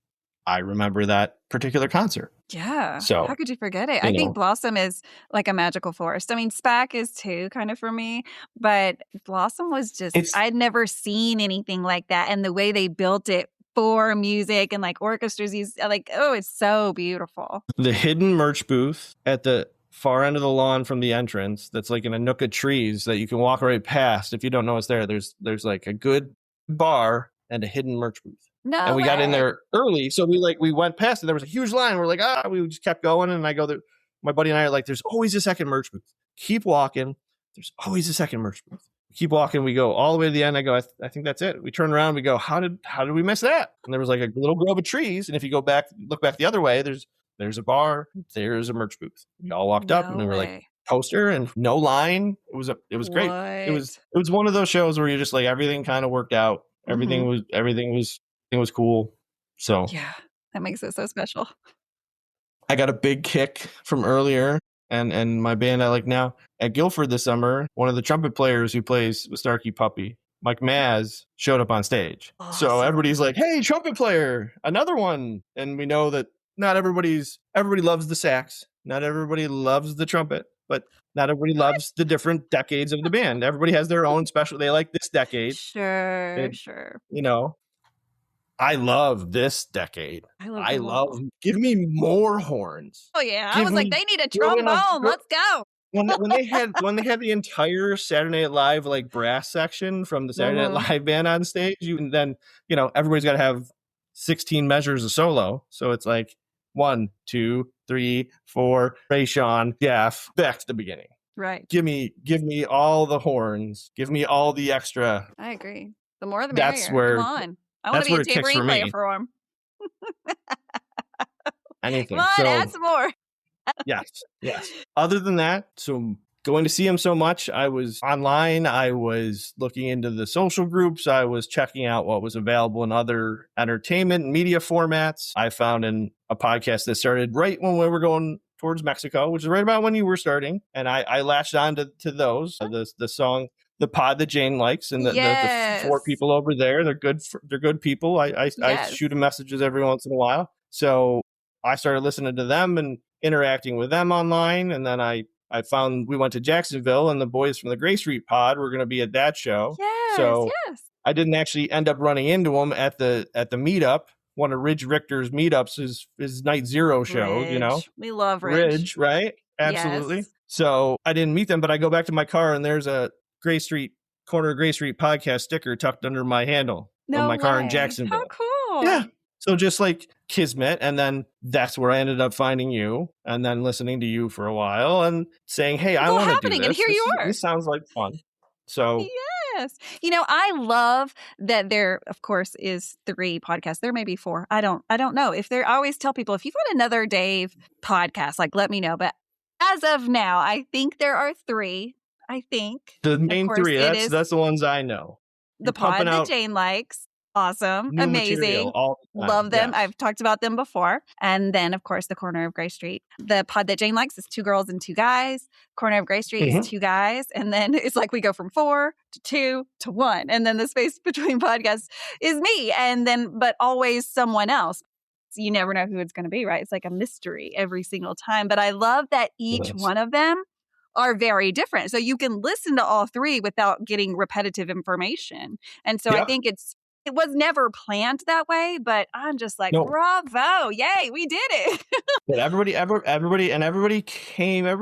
I remember that particular concert. Yeah. So how could you forget it? I think Blossom is like a magical forest. I mean, SPAC is too, kind of for me, but Blossom was just, I'd never seen anything like that. And the way they built it for music and like orchestras, it's so beautiful. The hidden merch booth at the far end of the lawn from the entrance, that's like in a nook of trees that you can walk right past. If you don't know it's there, there's like a good bar and a hidden merch booth. No, and we got in there early, so we went past and there was a huge line. We're like, we just kept going, and I go there. My buddy and I are like, there's always a second merch booth. Keep walking. There's always a second merch booth. Keep walking. We go all the way to the end. I go, I think that's it. We turn around. We go, how did we miss that? And there was like a little grove of trees. And if you look back the other way, there's a bar. There's a merch booth. We all walked up and we were like, poster and no line. It was great. It was one of those shows where you're just like, everything kind of worked out. Everything was cool. So yeah, that makes it so special. I got a big kick from earlier. And my band I like now at Guilford this summer, one of the trumpet players who plays with Starkey Puppy, Mike Maz, showed up on stage. Awesome. So everybody's like, hey, trumpet player, another one. And we know that not everybody loves the sax. Not everybody loves the trumpet, but not everybody loves the different decades of the band. Everybody has their own special. They like this decade. Sure. I love this decade. I love give me more horns. Oh yeah. I was like, they need a trombone. Let's go. when they had the entire Saturday Night Live like brass section from the Saturday Night Live band on stage, then everybody's got to have 16 measures of solo. So it's like 1, 2, 3, 4, Ray Sean, Gaff, back to the beginning. Right. Give me all the horns. Give me all the extra. I agree. The more the merrier. That's where. Come on. I want to be a tambourine player for him. Anything. Come on, add some more. Yes. Other than that, so going to see him so much, I was online. I was looking into the social groups. I was checking out what was available in other entertainment and media formats. I found a podcast that started right when we were going towards Mexico, which is right about when you were starting. And I latched on to those. The song, the pod that Jane likes, and the 4 people over there. They're good people. I shoot them messages every once in a while. So I started listening to them and interacting with them online. And then I found we went to Jacksonville, and the boys from the Gray Street pod were going to be at that show. Yes. I didn't actually end up running into them at the meetup. One of Ridge Richter's meetups is Night Zero show. Ridge. We love Ridge, right? Absolutely. Yes. So I didn't meet them, but I go back to my car, and there's a corner of Gray Street podcast sticker tucked under my handle of my car in Jacksonville. How cool. Yeah. So just like kismet. And then that's where I ended up finding you, and then listening to you for a while and saying, hey, I want to do this. And here you are. This sounds like fun. So yes. I love that there, of course, is 3 podcasts. There may be 4. I don't know. I always tell people, if you've got another Dave podcast, like, let me know. But As of now, I think there are 3. I think. The Of main course, 3, it is that's the ones I know. the You're pumping pod that out Jane likes. Awesome. new material Amazing. all the time. Love them. Yes. I've talked about them before. And then, of course, the corner of Gray Street. The pod that Jane likes is 2 girls and 2 guys. Corner of Gray Street is 2 guys. And then it's like we go from 4 to 2 to 1. And then the space between podcasts is me. And then, but always someone else. So you never know who it's going to be, right? It's like a mystery every single time. But I love that each one of them are very different. So you can listen to all 3 without getting repetitive information. And so I think it was never planned that way, but I'm just like, bravo, yay, we did it. But everybody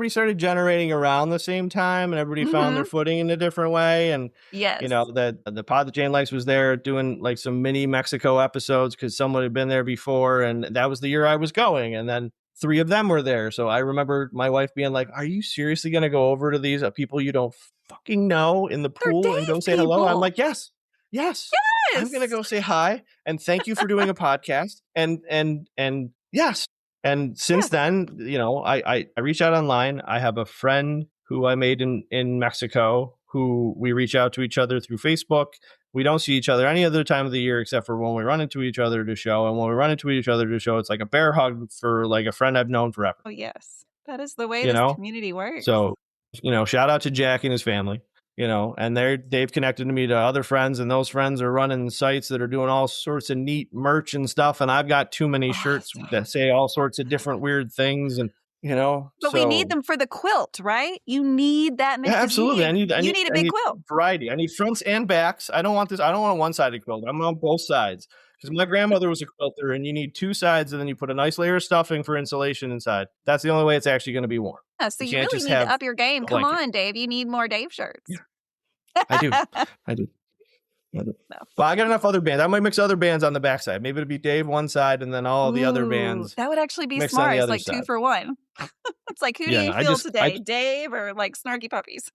started generating around the same time, and everybody found their footing in a different way. And yes, you know, the pod that Jane likes was there doing like some mini Mexico episodes because someone had been there before, and that was the year I was going. And then 3 of them were there. So I remember my wife being like, are you seriously going to go over to these people you don't fucking know in the pool and go say hello? I'm like, yes. I'm going to go say hi and thank you for doing a podcast. And yes. And since then, you know, I reach out online. I have a friend who I made in Mexico who we reach out to each other through Facebook. We don't see each other any other time of the year except for when we run into each other to show. And when we run into each other to show, it's like a bear hug for like a friend I've known forever. Oh, yes. That is the way this community works. So, you know, shout out to Jack and his family, you know, and they've connected me to other friends, and those friends are running sites that are doing all sorts of neat merch and stuff. And I've got too many shirts that say all sorts of different weird things. And you know, but we need them for the quilt, right? You need that mix. Yeah, absolutely. You need a big quilt. Variety. I need fronts and backs. I don't want a one-sided quilt. I'm on both sides because my grandmother was a quilter, and you need 2 sides, and then you put a nice layer of stuffing for insulation inside. That's the only way it's actually going to be warm. Yeah, so you really need to up your game. Come on, Dave. You need more Dave shirts. Yeah. I do. No. Well, I got enough other bands. I might mix other bands on the backside. Maybe it'll be Dave one side and then all the other bands. That would actually be smart. It's like side. 2 for 1. It's like, who do you feel today? Dave or like Snarky Puppies?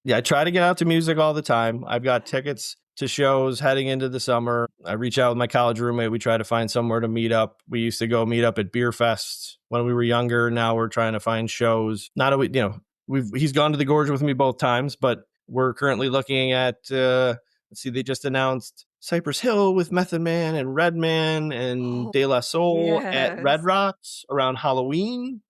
Yeah, I try to get out to music all the time. I've got tickets to shows heading into the summer. I reach out with my college roommate. We try to find somewhere to meet up. We used to go meet up at beer fests when we were younger. Now we're trying to find shows. He's gone to the Gorge with me both times, but we're currently looking at, let's see, they just announced Cypress Hill with Method Man and Redman and De La Soul at Red Rocks around Halloween.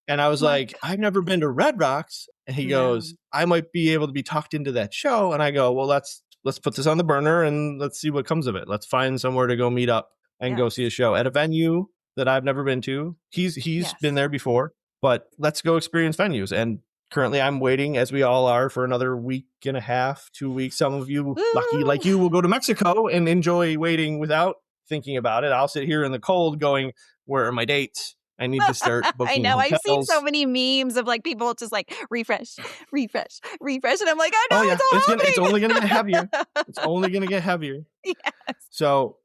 And I was like, I've never been to Red Rocks. And he goes, I might be able to be talked into that show. And I go, well, let's put this on the burner and let's see what comes of it. Let's find somewhere to go meet up and go see a show at a venue that I've never been to. He's been there before, but let's go experience venues. And currently I'm waiting, as we all are, for another week and a half, 2 weeks. Some of you, lucky like you, will go to Mexico and enjoy waiting without thinking about it. I'll sit here in the cold going, where are my dates? I need to start booking I know. hotels. I've seen so many memes of like people just like refresh. And I'm like, I know it's only going to get heavier. It's only going to get heavier. Yes. So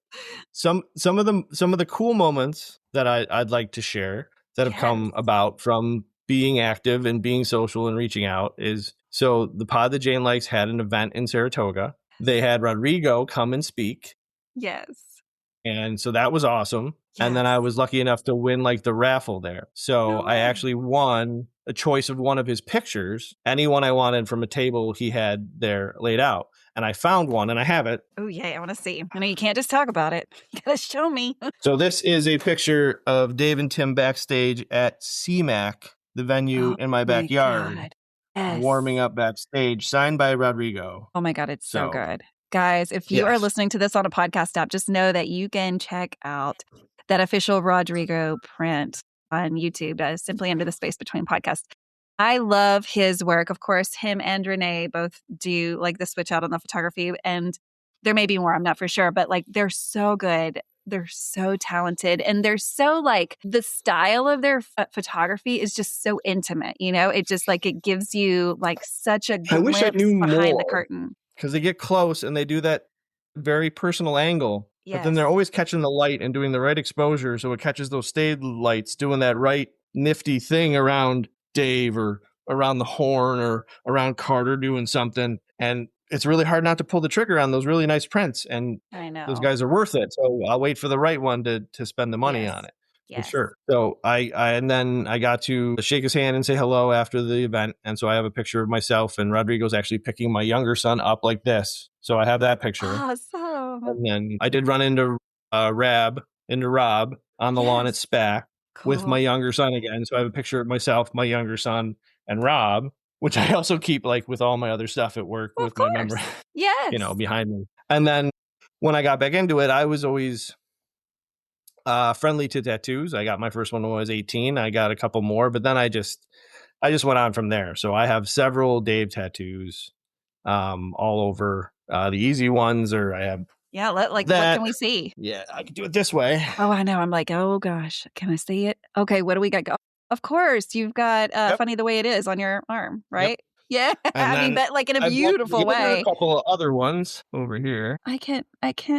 some of the cool moments that I'd like to share that have come about from being active and being social and reaching out is, so the pod that Jane likes had an event in Saratoga. They had Rodrigo come and speak. Yes. And so that was awesome. Yes. And then I was lucky enough to win like the raffle there. So I actually won a choice of one of his pictures, anyone I wanted from a table he had there laid out. And I found one and I have it. Oh, yeah. I want to see. I know you can't just talk about it. You got to show me. So this is a picture of Dave and Tim backstage at CMAC, the venue in my backyard, warming up backstage, signed by Rodrigo. Oh my God, it's so good. Guys, if you are listening to this on a podcast app, just know that you can check out that official Rodrigo print on YouTube, simply under the space between podcasts. I love his work. Of course, him and Renae both do like the switch out on the photography, and there may be more, I'm not for sure, but like they're so good. They're so talented, and they're so like the style of their photography is just so intimate. You know, it just like it gives you like such a glimpse I wish I knew behind more, the curtain, because they get close and they do that very personal angle. Yes. But then they're always catching the light and doing the right exposure, so it catches those stage lights, doing that right nifty thing around Dave or around the horn or around Carter doing something, and it's really hard not to pull the trigger on those really nice prints, and I know those guys are worth it. So I'll wait for the right one to spend the money on it. Yes. sure. So and then I got to shake his hand and say hello after the event. And so I have a picture of myself, and Rodrigo's actually picking my younger son up like this. So I have that picture. Awesome. And then I did run into Rob on the lawn at SPAC with my younger son again. So I have a picture of myself, my younger son, and Rob, which I also keep like with all my other stuff at work Well, with of my course. memory, Yes. behind me. And then when I got back into it, I was always friendly to tattoos. I got my first one when I was 18. I got a couple more, but then I just went on from there. So I have several Dave tattoos all over. The easy ones, or I have what that. can we see? Yeah, I could do it this way. Oh, I know. I'm like, oh gosh, can I see it? Okay, what do we got? Of course, you've got Funny the Way It Is on your arm, right? Yep. Yeah, And I mean, but like in a beautiful way. A couple of other ones over here. I can't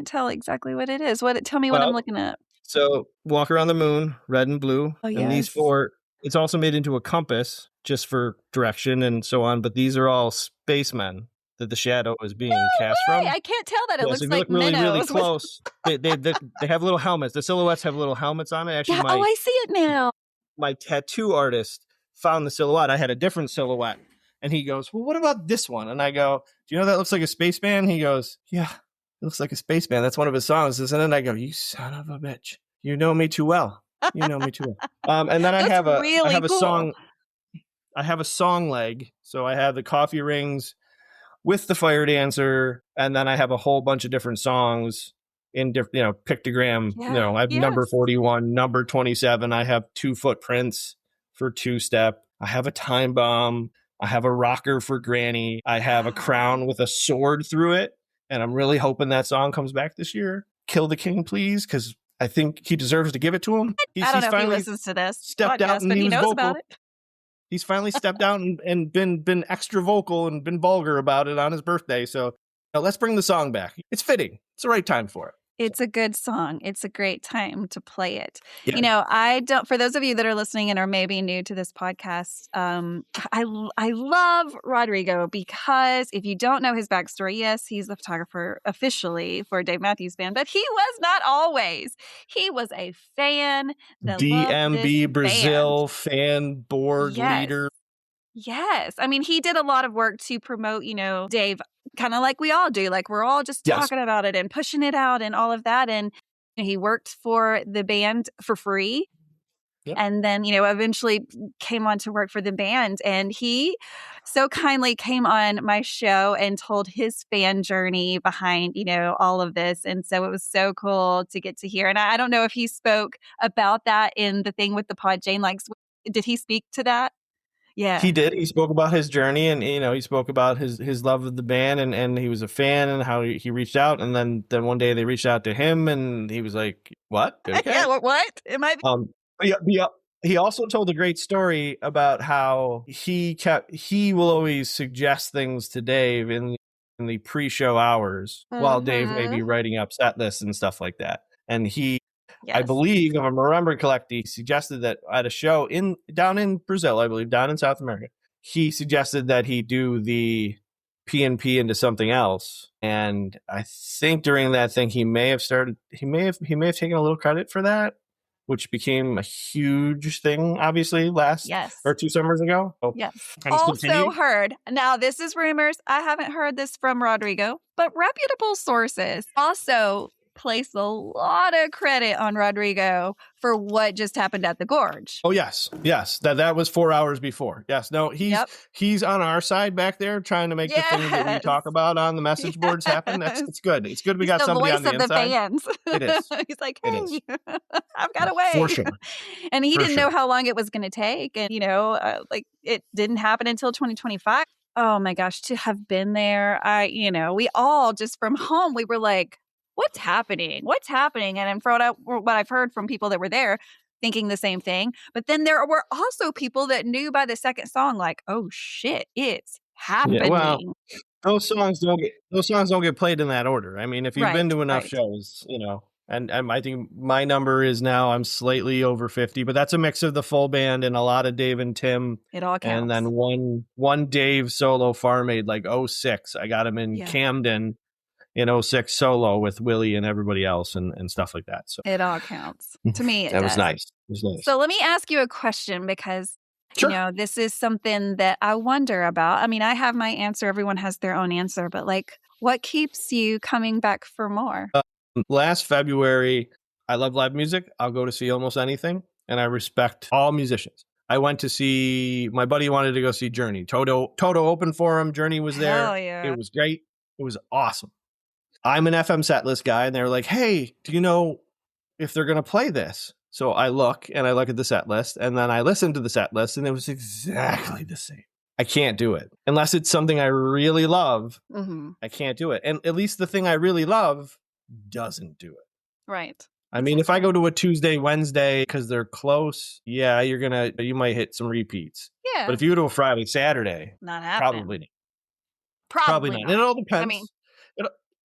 tell exactly what it is. Tell me what I'm looking at. So Walk Around the Moon, red and blue. Oh, And these yes. 4, it's also made into a compass just for direction and so on. But these are all spacemen that the shadow is being cast from. I can't tell that. It looks so if like you look really, really minnows. close, they have little helmets. The silhouettes have little helmets on it. Actually, Yeah, I see it now. my tattoo artist found the silhouette. I had a different silhouette. And he goes, well, what about this one? And I go, do you know that looks like a spaceman? He goes, yeah, it looks like a spaceman. That's one of his songs, isn't it? And I go, you son of a bitch. You know me too well. You know me too well. And then I have a song. I have a song leg. So I have the Coffee Rings with the Fire Dancer. And then I have a whole bunch of different songs in different, pictogram. Yeah, I have number 41, number 27. I have 2 footprints for 2-step. I have a time bomb. I have a rocker for Granny. I have a crown with a sword through it. And I'm really hoping that song comes back this year. Kill the King, please, because I think he deserves to give it to him. I don't know if he listens to this stepped podcast, out and but he was knows vocal about it. He's finally stepped out and been extra vocal and been vulgar about it on his birthday. So let's bring the song back. It's fitting. It's the right time for it. It's a good song. It's a great time to play it. Yeah. I don't, for those of you that are listening and are maybe new to this podcast, I love Rodrigo because if you don't know his backstory, yes, he's the photographer officially for Dave Matthews Band, but he was not always. He was a fan. DMB Brazil fan board leader. Yes. I mean, he did a lot of work to promote, Dave, kind of like we all do. Like we're all just talking about it and pushing it out and all of that. And he worked for the band for free. Yep. And then, eventually came on to work for the band. And he so kindly came on my show and told his fan journey behind, all of this. And so it was so cool to get to hear. And I don't know if he spoke about that in the thing with the Pod Jane likes. Did he speak to that? Yeah, he did. He spoke about his journey, and he spoke about his love of the band, and he was a fan, and how he reached out, and then one day they reached out to him, and he was like, "What? Okay. Yeah, what? Am I?" He also told a great story about how he will always suggest things to Dave in the pre-show hours while Dave may be writing up set lists and stuff like that, and he. Yes. I believe, if I'm remembering correctly, he suggested that at a show down in Brazil, I believe, down in South America, he suggested that he do the P&P into something else. And I think during that thing, he may have taken a little credit for that, which became a huge thing, obviously, or 2 summers ago. So, yes. Also heard, now this is rumors. I haven't heard this from Rodrigo, but reputable sources also place a lot of credit on Rodrigo for what just happened at the Gorge. Oh, yes. That was 4 hours before. Yes. No, he's on our side back there trying to make the things that we talk about on the message boards happen. It's good. It's good we got somebody on the inside. The fans. It is. He's like, hey, I've got to wait. For sure. And he didn't know how long it was going to take. And, it didn't happen until 2025. Oh my gosh, to have been there. We all just from home, we were like, what's happening? And from what I've heard from people that were there, thinking the same thing. But then there were also people that knew by the second song, like, oh shit, it's happening. Yeah, well, those songs don't get played in that order. I mean, if you've been to enough shows, and I think my number is now I'm slightly over 50, but that's a mix of the full band and a lot of Dave and Tim. It all counts. And then one Dave solo farm aid, like 06. I got him in Camden. in '06 solo with Willie and everybody else and stuff like that. So It all counts. To me, it that does. was nice. It was nice. So let me ask you a question because, Sure. this is something that I wonder about. I mean, I have my answer. Everyone has their own answer, but like, what keeps you coming back for more? Last February, I love live music. I'll go to see almost anything, and I respect all musicians. I went to see, my buddy wanted to go see Journey. Toto opened for him. Journey was there. Hell yeah. It was great. It was awesome. I'm an FM setlist guy, and they're like, hey, do you know if they're going to play this? So I look at the set list, and then I listen to the set list, and it was exactly the same. I can't do it. Unless it's something I really love, I can't do it. And at least the thing I really love doesn't do it. Right. I mean, if I go to a Tuesday, Wednesday, because they're close, yeah, you might hit some repeats. Yeah. But if you go to a Friday, Saturday, Not happening. probably not. Probably not. not. And it all depends. I mean,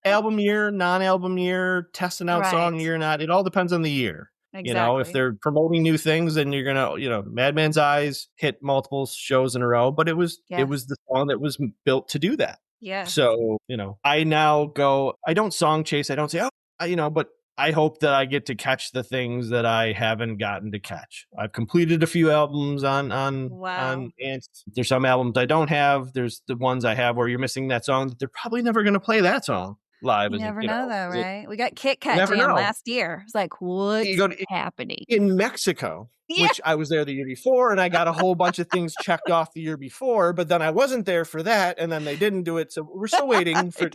album year, non-album year, testing out song year, not. It all depends on the year. exactly. If they're promoting new things, then you're gonna, Madman's Eyes hit multiple shows in a row, but it was the song that was built to do that. Yeah. So, I now go, I don't song chase. I don't say, but I hope that I get to catch the things that I haven't gotten to catch. I've completed a few albums on Ants. There's some albums I don't have. There's the ones I have where you're missing that song that they're probably never going to play that song live. You never know though, right? We got Kit Kat never Jam know. last year. It's like, what's happening? In Mexico, which I was there the year before, and I got a whole bunch of things checked off the year before, but then I wasn't there for that, and then they didn't do it. So we're still waiting for,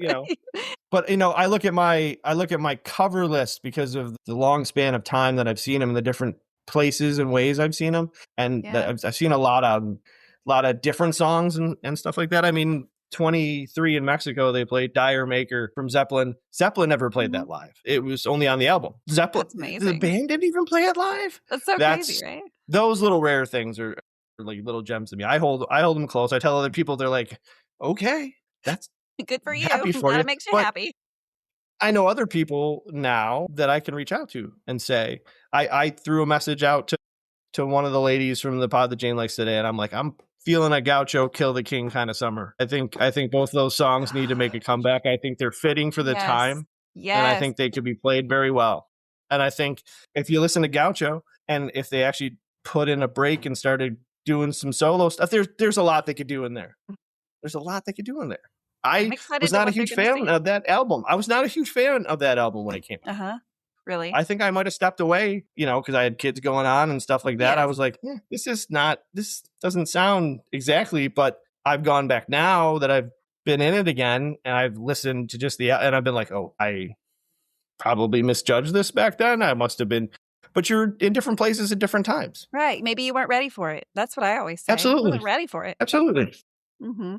But I look at my cover list because of the long span of time that I've seen them in the different places and ways I've seen them, and I've seen a lot of different songs and stuff like that. I mean, 23 in Mexico, they played Dire Maker from Zeppelin. Zeppelin never played that live. It was only on the album. Zeppelin, That's amazing. the band didn't even play it live. That's so crazy, right? Those little rare things are like little gems to me. I hold them close. I tell other people, they're like, okay, that's good for you. Happy for That you. makes you But happy. I know other people now that I can reach out to and say, I threw a message out to one of the ladies from the pod that Jane likes today, and I'm like, I'm feeling a Gaucho Kill the King kind of summer. I think both those songs need to make a comeback. I think they're fitting for the time. Yes. And I think they could be played very well. And I think if you listen to Gaucho, and if they actually put in a break and started doing some solo stuff, there's a lot they could do in there. There's a lot they could do in there. I was not a huge fan of that album. I was not a huge fan of that album when it came out. Really? I think I might have stepped away, because I had kids going on and stuff like that. Yes. I was like, this doesn't sound exactly, but I've gone back now that I've been in it again, and I've listened to and I've been like, oh, I probably misjudged this back then. I must have been, but you're in different places at different times. Right. Maybe you weren't ready for it. That's what I always say. Absolutely. I wasn't ready for it. Absolutely. Mm-hmm.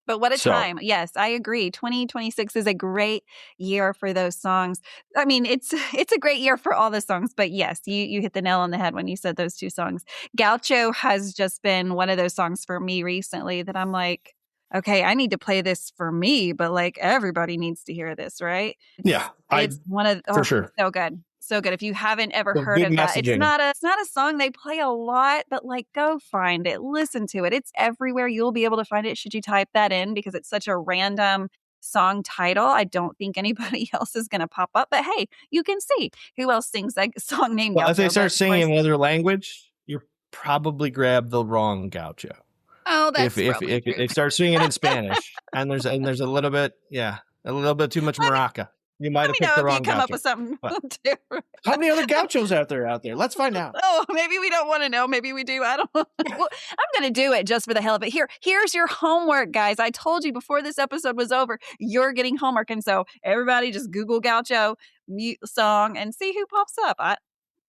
But what a time. Yes, I agree. 2026 is a great year for those songs. I mean, it's a great year for all the songs, but yes, you hit the nail on the head when you said those two songs. Gaucho has just been one of those songs for me recently that I'm like, okay, I need to play this for me, but like everybody needs to hear this, right? It's one of for sure. So good. So good. If you haven't ever heard of that, it's not a song they play a lot, but like go find it, listen to it. It's everywhere. You'll be able to find it should you type that in because it's such a random song title. I don't think anybody else is going to pop up, but hey, you can see who else sings that song named Gaucho. If they start singing in another language, you probably grab the wrong Gaucho. Oh, that's if they start singing in Spanish and there's a little bit, a little bit too much maraca. You might have picked the wrong Gaucho. Come up with something different. How many other Gauchos out there? Let's find out. Oh, maybe we don't want to know. Maybe we do. I don't know. Well, I'm going to do it just for the hell of it. Here's your homework, guys. I told you before this episode was over, you're getting homework. And so everybody just Google Gaucho song and see who pops up.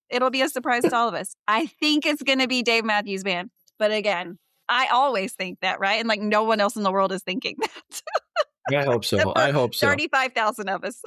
It'll be a surprise to all of us. I think it's going to be Dave Matthews Band. But again, I always think that, right? And like no one else in the world is thinking that. I hope so. 35,000 of us.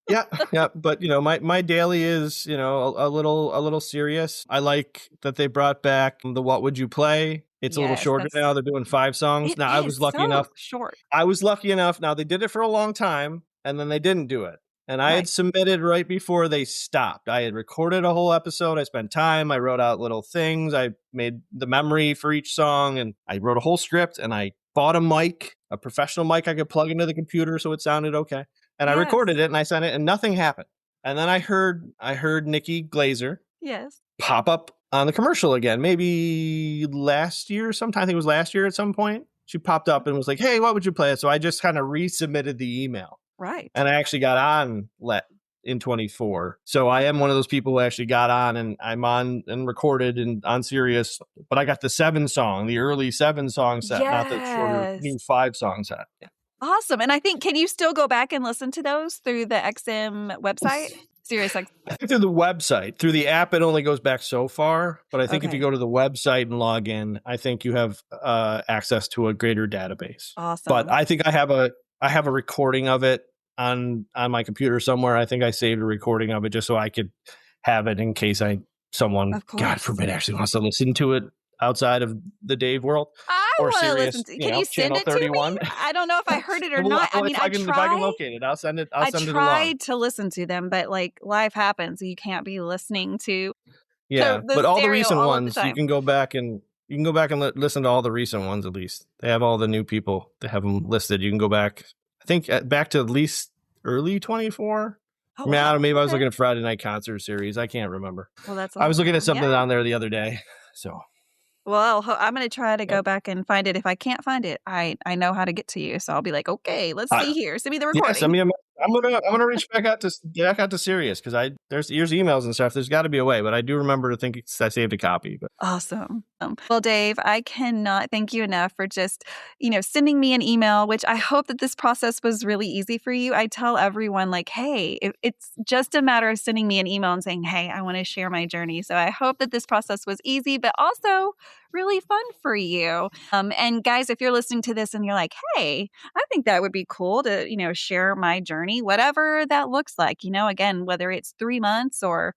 Yeah. But my daily is a little serious. I like that they brought back the What Would You Play. It's a little shorter now. They're doing 5 songs now. I was lucky enough. Short. I was lucky enough. Now they did it for a long time, and then they didn't do it. And I had submitted right before they stopped. I had recorded a whole episode. I spent time. I wrote out little things. I made the memory for each song, and I wrote a whole script. And I bought a mic, a professional mic I could plug into the computer so it sounded okay. And I recorded it and I sent it and nothing happened. And then I heard Nikki Glazer pop up on the commercial again, maybe last year sometime. I think it was last year at some point. She popped up and was like, hey, what would you play? So I just kind of resubmitted the email. Right. And I actually got on in 24. So I am one of those people who actually got on, and I'm on and recorded and on Sirius, but I got the early 7-song set, not the shorter new 5-song set. Yeah. Awesome. And I think, can you still go back and listen to those through the XM website? SiriusXM. Through the website. Through the app, it only goes back so far. But I think if you go to the website and log in, I think you have access to a greater database. Awesome. But I think I have a recording of it on my computer somewhere. I think I saved a recording of it just so I could have it in case someone, God forbid, actually wants to listen to it outside of the Dave world. I or want to Sirius, listen to. Can you send Channel it to 31. me? I don't know if I heard it or not. I mean, if I can locate it, I'll send it. I tried to listen to them, but like life happens, you can't be listening to. Yeah, but all the recent ones, you can go back and listen to all the recent ones. At least they have all the new people. They have them listed. You can go back. I think back to at least early 24. Oh, maybe I was looking at Friday Night Concert Series. I can't remember. Well, that's. I was looking at something on there the other day. So. Well, I'm going to try to go back and find it. If I can't find it, I know how to get to you. So I'll be like, okay, let's see here. Send me the recording. Yeah, send me I'm gonna reach back out to Sirius because there's emails and stuff. There's got to be a way, but I do remember to think I saved a copy. But awesome. Well, Dave, I cannot thank you enough for just sending me an email. Which I hope that this process was really easy for you. I tell everyone like, hey, it's just a matter of sending me an email and saying, hey, I want to share my journey. So I hope that this process was easy, but also really fun for you. And guys, if you're listening to this and you're like, hey, I think that would be cool to share my journey. Whatever that looks like, again, whether it's 3 months or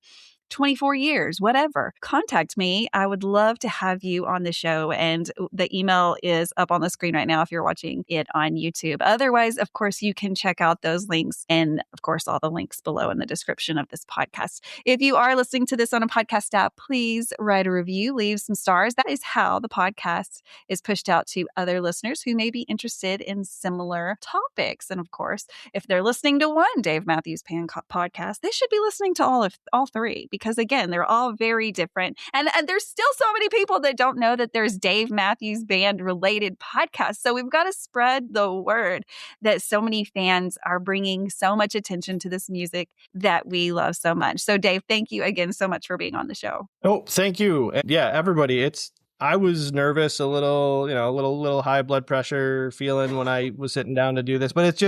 24 years, whatever, contact me. I would love to have you on the show. And the email is up on the screen right now if you're watching it on YouTube. Otherwise, of course, you can check out those links and, of course, all the links below in the description of this podcast. If you are listening to this on a podcast app, please write a review, leave some stars. That is how the podcast is pushed out to other listeners who may be interested in similar topics. And of course, if they're listening to one Dave Matthews Band podcast, they should be listening to all three. Because again, they're all very different. And there's still so many people that don't know that there's Dave Matthews Band related podcasts. So we've got to spread the word that so many fans are bringing so much attention to this music that we love so much. So Dave, thank you again so much for being on the show. Oh, thank you. Yeah, everybody. I was nervous, a little high blood pressure feeling when I was sitting down to do this, but it's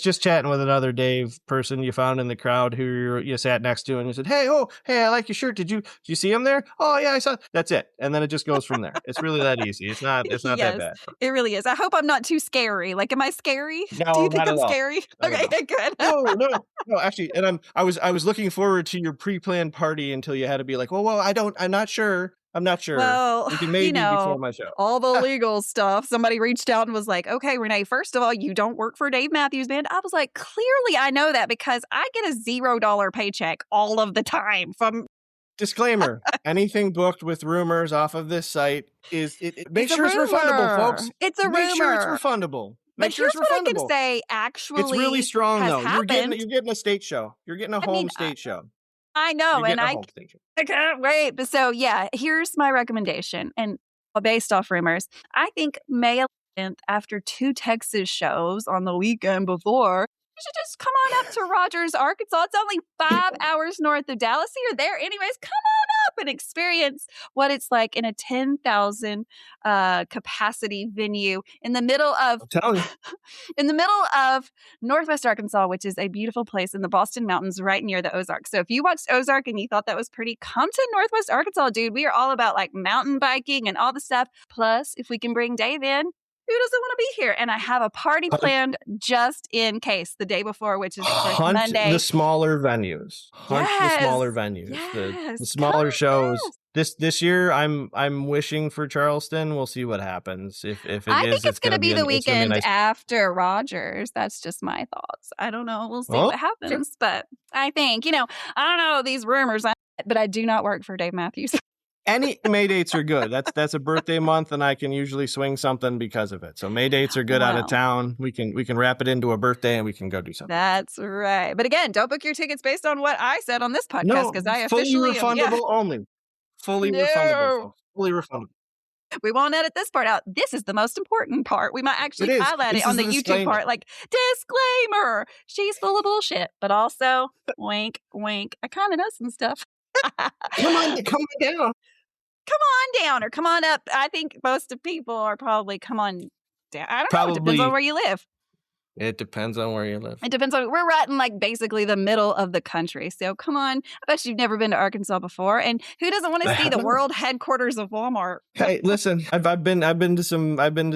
just chatting with another Dave person you found in the crowd who you sat next to and you said, hey, I like your shirt. Did you see him there? Oh yeah, I saw. That's it. And then it just goes from there. It's really that easy. It's not Yes, that bad. It really is. I hope I'm not too scary. Like, am I scary? No, do you think not I'm at all. scary? Okay, good. No, actually, and I was looking forward to your pre-planned party until you had to be like, well, I'm not sure. Well, we can maybe before my show. All the legal stuff. Somebody reached out and was like, okay, Renae, first of all, you don't work for Dave Matthews Band. I was like, clearly I know that because I get a $0 paycheck all of the time from. Disclaimer, anything booked with rumors off of this site make sure it's refundable, folks. It's a rumor. Make sure it's refundable. But here's what I can say, actually, it's really strong, though. Happened. You're getting a state show. You're getting a home state show. I know, and I can't wait. But so, yeah, here's my recommendation. And based off rumors, I think May 11th, after 2 Texas shows on the weekend before, you should just come on up to Rogers, Arkansas. It's only 5 hours north of Dallas. So you're there anyways. Come on up and experience what it's like in a 10,000 capacity venue in the middle of Northwest Arkansas, which is a beautiful place in the Boston Mountains right near the Ozarks. So if you watched Ozark and you thought that was pretty, come to Northwest Arkansas, dude. We are all about like mountain biking and all the stuff. Plus, if we can bring Dave in, who doesn't want to be here? And I have a party planned just in case the day before, which is Monday. The smaller venues. The smaller venues. Yes. The smaller shows. This year, I'm wishing for Charleston. We'll see what happens. If it I is, think it's going to be the weekend nice. after Rogers. That's just my thoughts. I don't know. We'll see what happens. But I think, I don't know these rumors, but I do not work for Dave Matthews. Any May dates are good. That's a birthday month, and I can usually swing something because of it. So May dates are good out of town. We can wrap it into a birthday, and we can go do something. That's right. But again, don't book your tickets based on what I said on this podcast because I officially fully refundable only. Fully refundable. Folks. Fully refundable. We won't edit this part out. This is the most important part. We might actually highlight it on the YouTube part, like, disclaimer, she's full of bullshit, but also, wink, wink, I kind of know some stuff. Come on down. Come on down or come on up. I think most of people are probably come on down. I don't know. It depends on where you live. It depends on where you live. It depends on, we're right in like basically the middle of the country. So come on. I bet you've never been to Arkansas before. And who doesn't want to see the world headquarters of Walmart? Hey, listen, I've been to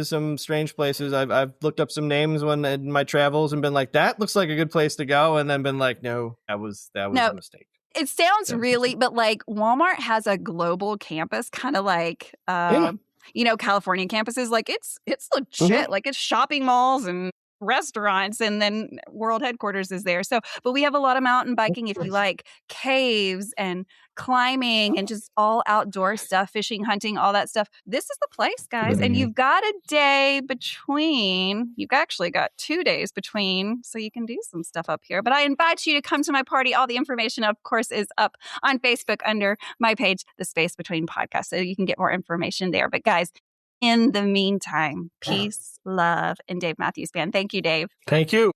some strange places. I've looked up some names when in my travels and been like, that looks like a good place to go. And then been like, no, that was a mistake. It sounds really, but like Walmart has a global campus, kind of like, California campuses. Like it's legit. Like it's shopping malls and restaurants, and then world headquarters is there. So, but we have a lot of mountain biking if you like caves and climbing and just all outdoor stuff, fishing, hunting, all that stuff. This is the place, guys. And you've got a day between, you've actually got 2 days between, so you can do some stuff up here. But I invite you to come to my party. All the information, of course, is up on Facebook under my page, The Space Between Podcast. So you can get more information there. But guys, in the meantime, peace, love, and Dave Matthews Band. Thank you, Dave. Thank you.